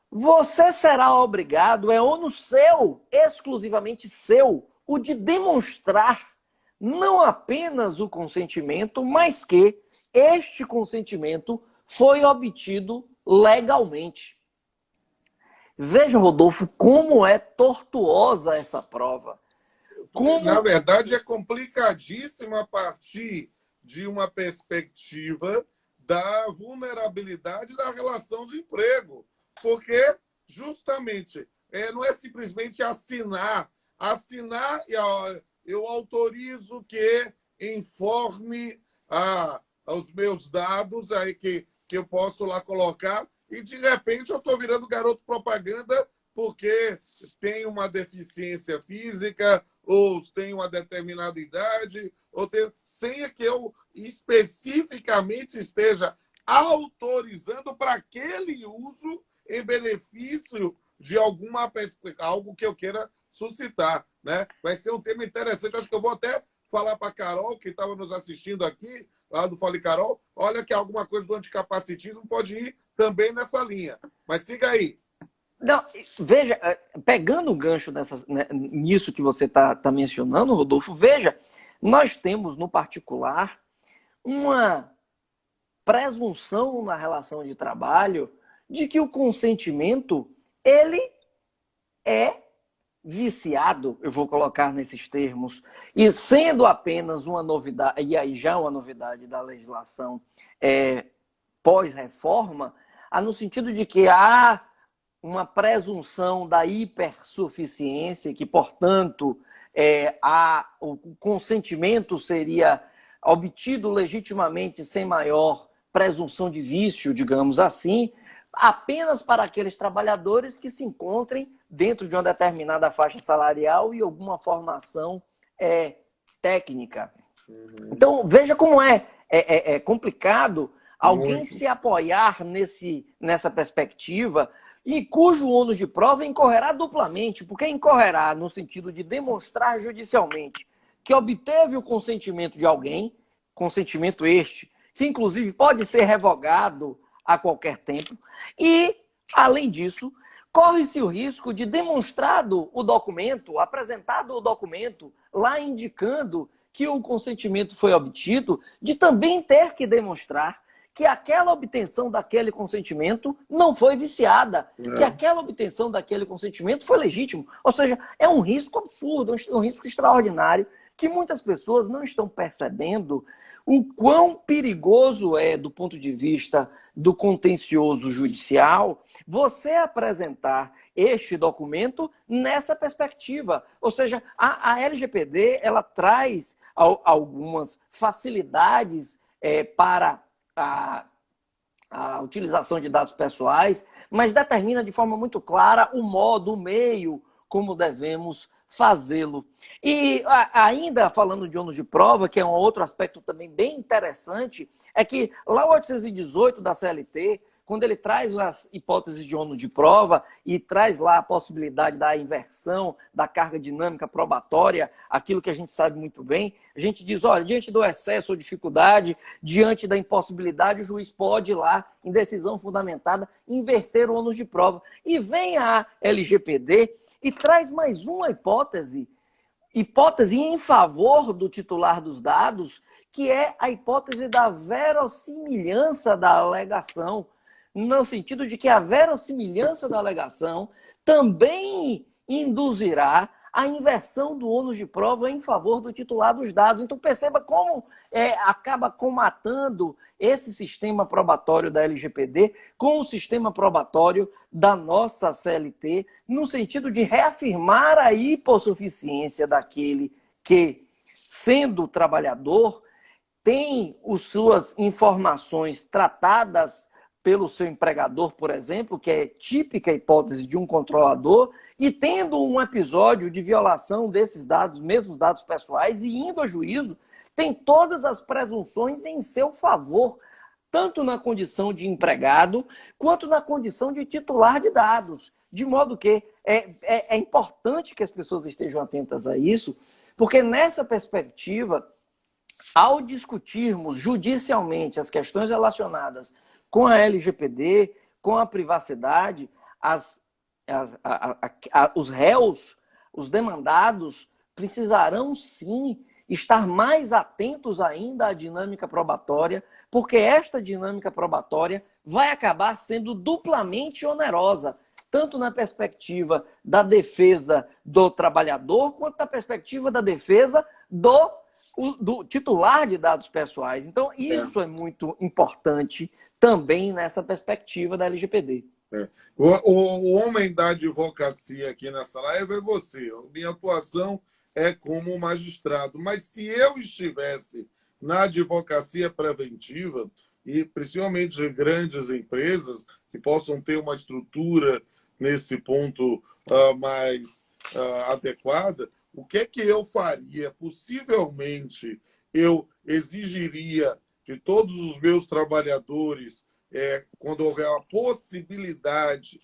você será obrigado, é ônus seu, exclusivamente seu, o de demonstrar não apenas o consentimento, mas que este consentimento foi obtido legalmente. Veja, Rodolfo, como é tortuosa essa prova. Na verdade, é complicadíssima a partir de uma perspectiva da vulnerabilidade da relação de emprego. Porque, justamente, não é simplesmente assinar. Eu autorizo que informe os meus dados aí que eu posso lá colocar e, de repente, eu estou virando garoto propaganda porque tem uma deficiência física ou tem uma determinada idade, sem que eu especificamente esteja autorizando para aquele uso em benefício de algo que eu queira suscitar, né? Vai ser um tema interessante. Acho que eu vou até falar para a Carol, que estava nos assistindo aqui, lá do Fale Carol, olha que alguma coisa do anticapacitismo pode ir também nessa linha. Mas siga aí. Não, veja, pegando o gancho nisso que você está mencionando, Rodolfo, veja, nós temos, no particular, uma presunção na relação de trabalho de que o consentimento, ele é viciado, eu vou colocar nesses termos, e sendo apenas uma novidade, e aí já uma novidade da legislação pós-reforma, no sentido de que há uma presunção da hipersuficiência, que, portanto, o consentimento seria obtido legitimamente sem maior presunção de vício, digamos assim, apenas para aqueles trabalhadores que se encontrem dentro de uma determinada faixa salarial e alguma formação técnica. Então, veja como é complicado alguém se apoiar nessa perspectiva e cujo ônus de prova incorrerá duplamente, porque incorrerá no sentido de demonstrar judicialmente que obteve o consentimento de alguém, consentimento este, que inclusive pode ser revogado a qualquer tempo, e, além disso, corre-se o risco de demonstrado o documento, apresentado o documento, lá indicando que o consentimento foi obtido, de também ter que demonstrar que aquela obtenção daquele consentimento não foi viciada, que aquela obtenção daquele consentimento foi legítimo. Ou seja, é um risco absurdo, um risco extraordinário, que muitas pessoas não estão percebendo o quão perigoso é, do ponto de vista do contencioso judicial, você apresentar este documento nessa perspectiva. Ou seja, a LGPD ela traz algumas facilidades para a utilização de dados pessoais, mas determina de forma muito clara o modo, o meio como devemos fazê-lo. E ainda falando de ônus de prova, que é um outro aspecto também bem interessante, é que lá o 818 da CLT, quando ele traz as hipóteses de ônus de prova e traz lá a possibilidade da inversão da carga dinâmica probatória, aquilo que a gente sabe muito bem, a gente diz, olha, diante do excesso ou dificuldade, diante da impossibilidade, o juiz pode ir lá, em decisão fundamentada, inverter o ônus de prova. E vem a LGPD e traz mais uma hipótese em favor do titular dos dados, que é a hipótese da verossimilhança da alegação. no sentido de que a verossimilhança da alegação também induzirá a inversão do ônus de prova em favor do titular dos dados. Então, perceba como acaba comatando esse sistema probatório da LGPD com o sistema probatório da nossa CLT, no sentido de reafirmar a hipossuficiência daquele que, sendo trabalhador, tem as suas informações tratadas pelo seu empregador, por exemplo, que é típica hipótese de um controlador, e tendo um episódio de violação desses dados, mesmos dados pessoais, e indo a juízo, tem todas as presunções em seu favor, tanto na condição de empregado, quanto na condição de titular de dados. De modo que é importante que as pessoas estejam atentas a isso, porque nessa perspectiva, ao discutirmos judicialmente as questões relacionadas com a LGPD, com a privacidade, os réus, os demandados, precisarão sim estar mais atentos ainda à dinâmica probatória, porque esta dinâmica probatória vai acabar sendo duplamente onerosa, tanto na perspectiva da defesa do trabalhador, quanto na perspectiva da defesa do titular de dados pessoais. Então, isso é muito importante também nessa perspectiva da LGPD. O homem da advocacia aqui nessa live é você. Minha atuação é como magistrado. Mas se eu estivesse na advocacia preventiva, e principalmente de grandes empresas que possam ter uma estrutura nesse ponto mais adequada, o que é que eu faria? Possivelmente, eu exigiria de todos os meus trabalhadores, quando houver a possibilidade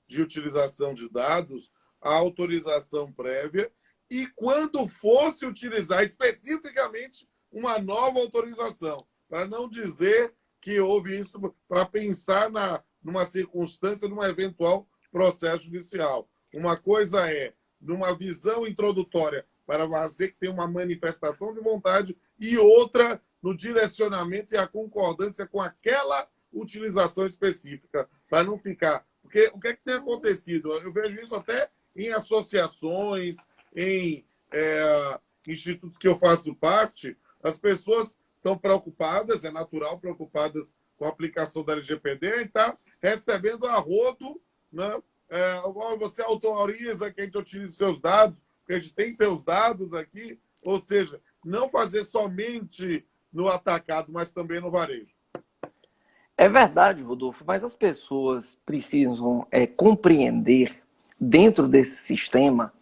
de utilização de dados, a autorização prévia, e quando fosse utilizar especificamente uma nova autorização, para não dizer que houve isso, para pensar numa circunstância, num eventual processo judicial. Uma coisa é, numa visão introdutória, para fazer que tem uma manifestação de vontade, e outra no direcionamento e a concordância com aquela utilização específica, para não ficar... Porque o que é que tem acontecido? Eu vejo isso até em associações, em institutos que eu faço parte, as pessoas estão preocupadas, é natural, preocupadas com a aplicação da LGPD, e está recebendo a rodo, né? Você autoriza que a gente utilize seus dados, porque a gente tem seus dados aqui, ou seja, não fazer somente no atacado, mas também no varejo. É verdade, Rodolfo, mas as pessoas precisam compreender, dentro desse sistema,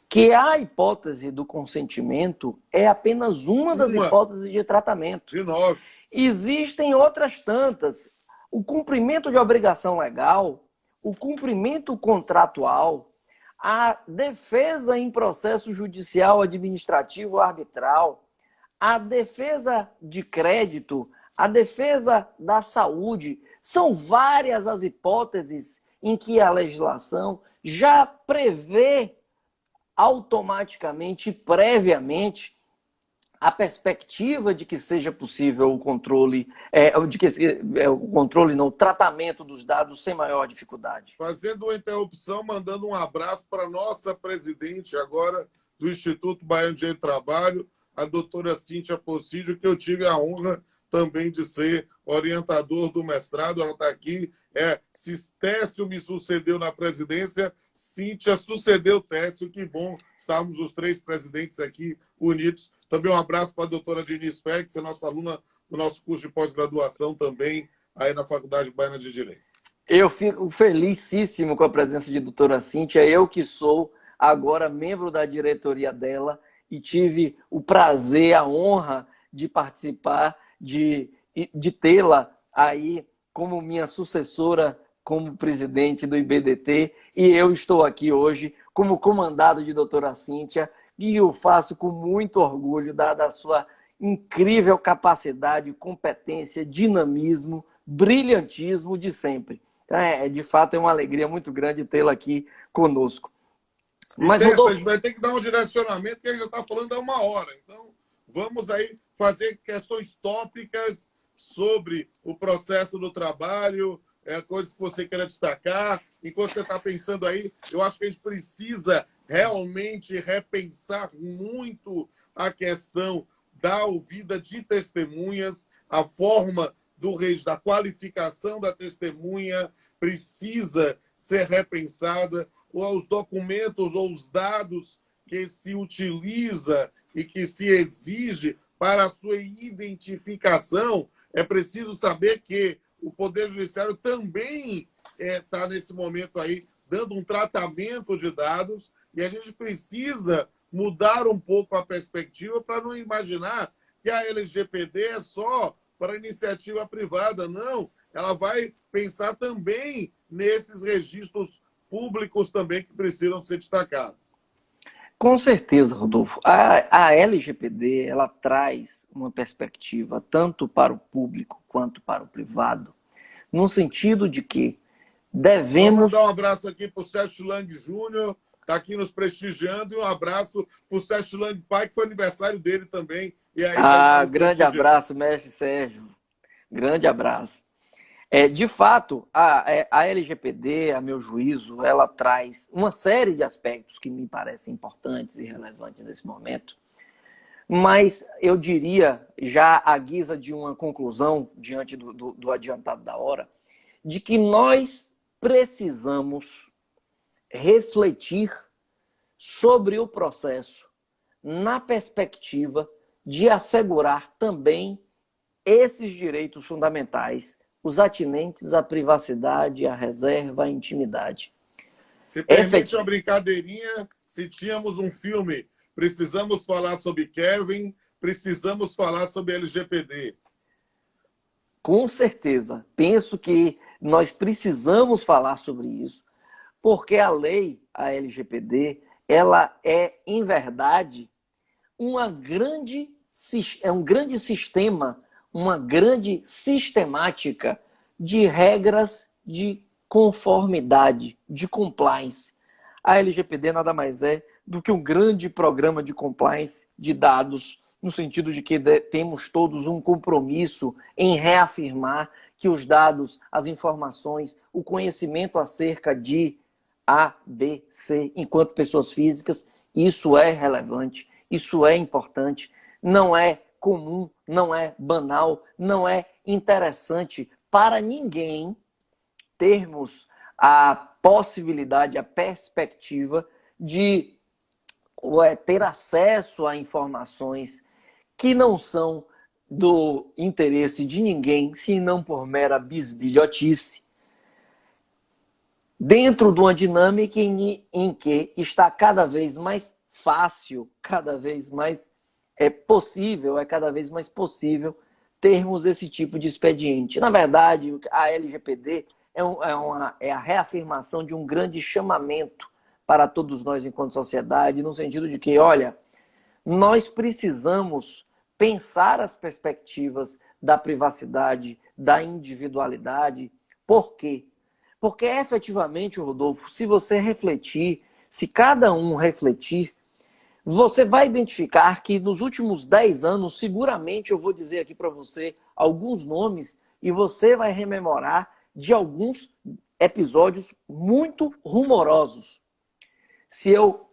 que a hipótese do consentimento é apenas uma das hipóteses de tratamento. De 9. Existem outras tantas. O cumprimento de obrigação legal, o cumprimento contratual, a defesa em processo judicial, administrativo, arbitral, a defesa de crédito, a defesa da saúde. São várias as hipóteses em que a legislação já prevê automaticamente, previamente, a perspectiva de que seja possível o controle, o tratamento dos dados sem maior dificuldade. Fazendo uma interrupção, mandando um abraço para a nossa presidente agora do Instituto Baiano de Trabalho, a doutora Cíntia Possídio, que eu tive a honra também de ser orientador do mestrado. Ela está aqui. Se Técio me sucedeu na presidência, Cíntia sucedeu Técio. Que bom estarmos os três presidentes aqui unidos. Também um abraço para a doutora Diniz Félix, é nossa aluna do nosso curso de pós-graduação também, aí na Faculdade Baiana de Direito. Eu fico felicíssimo com a presença de doutora Cíntia. Eu que sou agora membro da diretoria dela e tive o prazer, a honra de participar, de tê-la aí como minha sucessora, como presidente do IBDT, e eu estou aqui hoje como comandado de doutora Cíntia, e o faço com muito orgulho, dada a sua incrível capacidade, competência, dinamismo, brilhantismo de sempre. Então, de fato, é uma alegria muito grande tê-la aqui conosco. Mas, Rodolfo, a gente vai ter que dar um direcionamento, que a gente já está falando há 1 hora. Então, vamos aí fazer questões tópicas sobre o processo do trabalho, coisas que você queira destacar. Enquanto você está pensando aí, eu acho que a gente precisa realmente repensar muito a questão da ouvida de testemunhas, a forma da qualificação da testemunha precisa ser repensada, ou os documentos ou os dados que se utiliza e que se exige para a sua identificação. É preciso saber que o Poder Judiciário também está nesse momento aí dando um tratamento de dados, e a gente precisa mudar um pouco a perspectiva para não imaginar que a LGPD é só para iniciativa privada. Não, ela vai pensar também nesses registros públicos também que precisam ser destacados. Com certeza, Rodolfo. A LGPD, ela traz uma perspectiva tanto para o público quanto para o privado, no sentido de que devemos... Vamos dar um abraço aqui para o Sérgio Lang Júnior, está aqui nos prestigiando, e um abraço para o Sérgio Lang Pai, que foi aniversário dele também. E aí, grande abraço, mestre Sérgio. Grande abraço. De fato, a LGPD, a meu juízo, ela traz uma série de aspectos que me parecem importantes e relevantes nesse momento, mas eu diria, já à guisa de uma conclusão, diante do adiantado da hora, de que nós precisamos refletir sobre o processo na perspectiva de assegurar também esses direitos fundamentais, os atinentes à privacidade, à reserva, à intimidade. Se permite uma brincadeirinha, se tínhamos um filme, precisamos falar sobre Kevin, precisamos falar sobre LGPD. Com certeza. Penso que nós precisamos falar sobre isso, porque a lei, a LGPD, ela é, em verdade, um grande sistema, uma grande sistemática de regras de conformidade, de compliance. A LGPD nada mais é do que um grande programa de compliance de dados, no sentido de que temos todos um compromisso em reafirmar que os dados, as informações, o conhecimento acerca de A, B, C, enquanto pessoas físicas, isso é relevante, isso é importante, não é comum, não é banal, não é interessante para ninguém termos a possibilidade, a perspectiva de ter acesso a informações que não são do interesse de ninguém, senão por mera bisbilhotice, dentro de uma dinâmica em que está cada vez mais fácil, cada vez mais cada vez mais possível termos esse tipo de expediente. Na verdade, a LGPD é a reafirmação de um grande chamamento para todos nós enquanto sociedade, no sentido de que, olha, nós precisamos pensar as perspectivas da privacidade, da individualidade. Por quê? Porque efetivamente, Rodolfo, se você refletir, se cada um refletir, você vai identificar que nos últimos 10 anos, seguramente eu vou dizer aqui para você alguns nomes e você vai rememorar de alguns episódios muito rumorosos. Se eu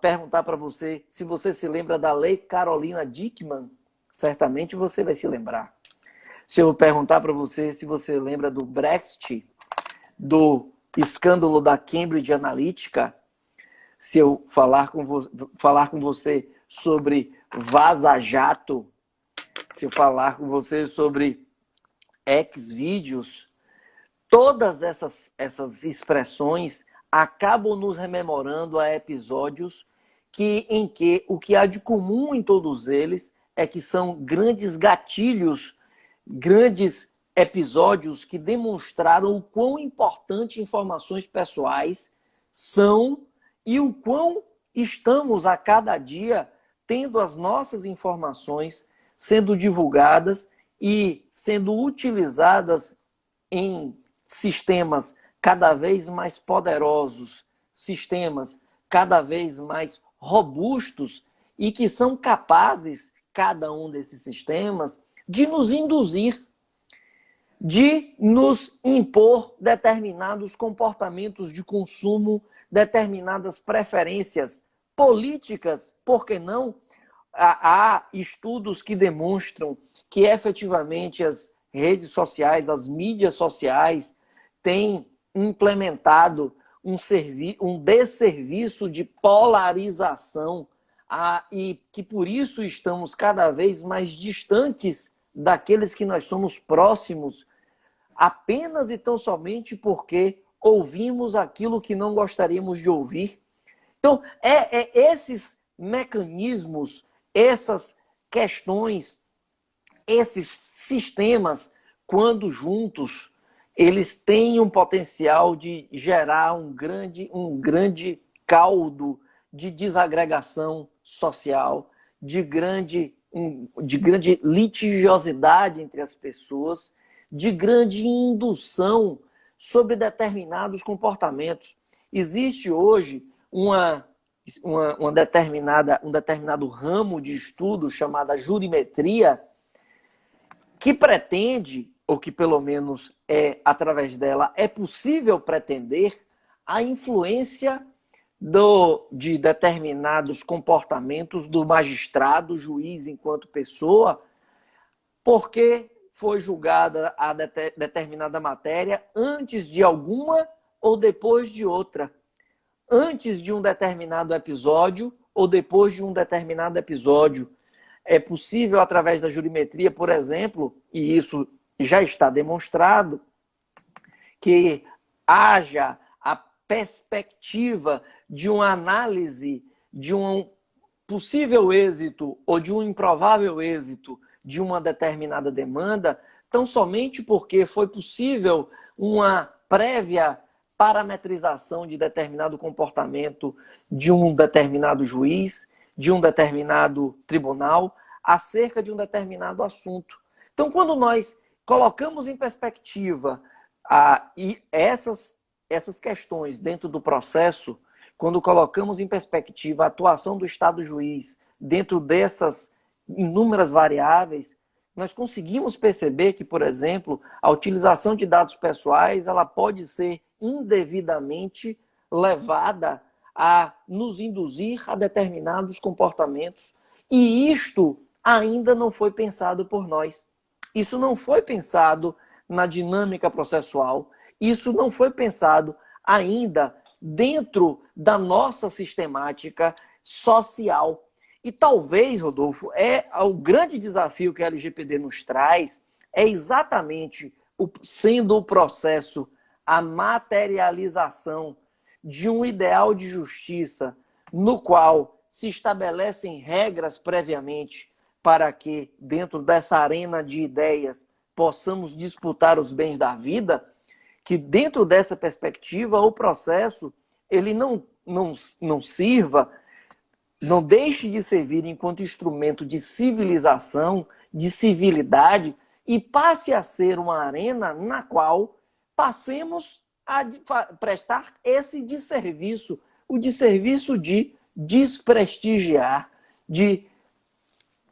perguntar para você se você se lembra da Lei Carolina Dickmann, certamente você vai se lembrar. Se eu perguntar para você se você lembra do Brexit, do escândalo da Cambridge Analytica, se eu falar com você sobre Vaza Jato, se eu falar com você sobre Xvideos, todas essas expressões acabam nos rememorando a episódios em que o que há de comum em todos eles é que são grandes gatilhos, grandes episódios que demonstraram o quão importante informações pessoais são e o quão estamos a cada dia tendo as nossas informações sendo divulgadas e sendo utilizadas em sistemas cada vez mais poderosos, sistemas cada vez mais robustos e que são capazes, cada um desses sistemas, de nos induzir de nos impor determinados comportamentos de consumo, determinadas preferências políticas, por que não? Há estudos que demonstram que efetivamente as redes sociais, as mídias sociais têm implementado um desserviço de polarização e que por isso estamos cada vez mais distantes daqueles que nós somos próximos, apenas e tão somente porque ouvimos aquilo que não gostaríamos de ouvir. Então, esses mecanismos, essas questões, esses sistemas, quando juntos, eles têm um potencial de gerar um grande caldo de desagregação social, de grande litigiosidade entre as pessoas, de grande indução sobre determinados comportamentos. Existe hoje um determinado ramo de estudo chamada jurimetria, que pretende, ou que pelo menos através dela é possível pretender, a influência de determinados comportamentos do magistrado, juiz enquanto pessoa, porque foi julgada a determinada matéria antes de alguma ou depois de outra. Antes de um determinado episódio ou depois de um determinado episódio. É possível, através da jurimetria, por exemplo, e isso já está demonstrado, que haja a perspectiva de uma análise de um possível êxito ou de um improvável êxito de uma determinada demanda, tão somente porque foi possível uma prévia parametrização de determinado comportamento de um determinado juiz, de um determinado tribunal, acerca de um determinado assunto. Então, quando nós colocamos em perspectiva essas questões dentro do processo, quando colocamos em perspectiva a atuação do Estado juiz dentro dessas inúmeras variáveis, nós conseguimos perceber que, por exemplo, a utilização de dados pessoais ela pode ser indevidamente levada a nos induzir a determinados comportamentos. E isto ainda não foi pensado por nós. Isso não foi pensado na dinâmica processual. Isso não foi pensado ainda dentro da nossa sistemática social. E talvez, Rodolfo, o grande desafio que a LGPD nos traz é exatamente sendo o processo a materialização de um ideal de justiça no qual se estabelecem regras previamente para que, dentro dessa arena de ideias, possamos disputar os bens da vida, que dentro dessa perspectiva o processo ele não sirva, não deixe de servir enquanto instrumento de civilização, de civilidade, e passe a ser uma arena na qual passemos a prestar esse desserviço, o desserviço de desprestigiar, de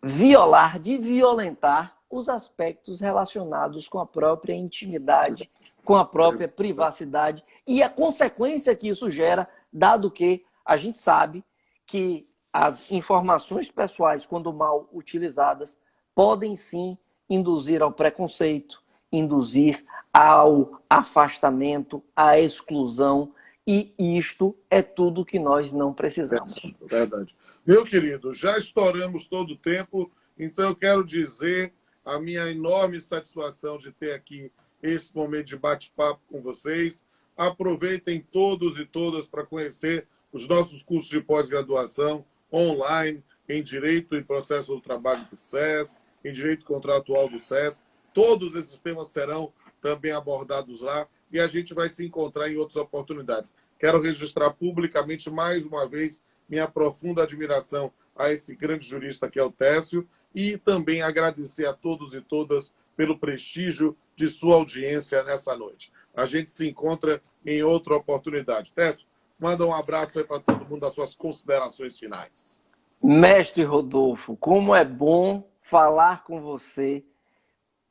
violar, de violentar os aspectos relacionados com a própria intimidade, com a própria privacidade e a consequência que isso gera, dado que a gente sabe que as informações pessoais, quando mal utilizadas, podem sim induzir ao preconceito, induzir ao afastamento, à exclusão, e isto é tudo que nós não precisamos. Verdade. Meu querido, já estouramos todo o tempo, então eu quero dizer a minha enorme satisfação de ter aqui esse momento de bate-papo com vocês. Aproveitem todos e todas para conhecer os nossos cursos de pós-graduação online, em Direito e Processo do Trabalho do SES, em Direito Contratual do SES. Todos esses temas serão também abordados lá e a gente vai se encontrar em outras oportunidades. Quero registrar publicamente, mais uma vez, minha profunda admiração a esse grande jurista que é o Técio e também agradecer a todos e todas pelo prestígio de sua audiência nessa noite. A gente se encontra em outra oportunidade. Técio, manda um abraço aí para todo mundo, das suas considerações finais. Mestre Rodolfo, como é bom falar com você.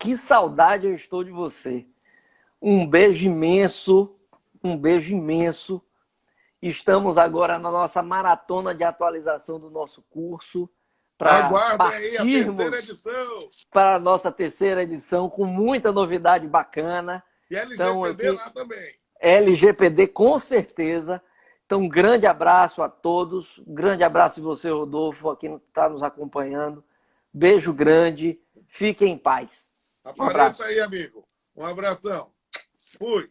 Que saudade eu estou de você. Um beijo imenso, um beijo imenso. Estamos agora na nossa maratona de atualização do nosso curso para Aguardem aí a terceira partirmos edição. para a nossa terceira edição com muita novidade bacana. E LGPD Então, aqui, lá também. LGPD com certeza. Então, um grande abraço a todos. Um grande abraço de você, Rodolfo, a quem está nos acompanhando. Beijo grande. Fiquem em paz. Um abraço. Apareça aí, amigo. Um abração. Fui.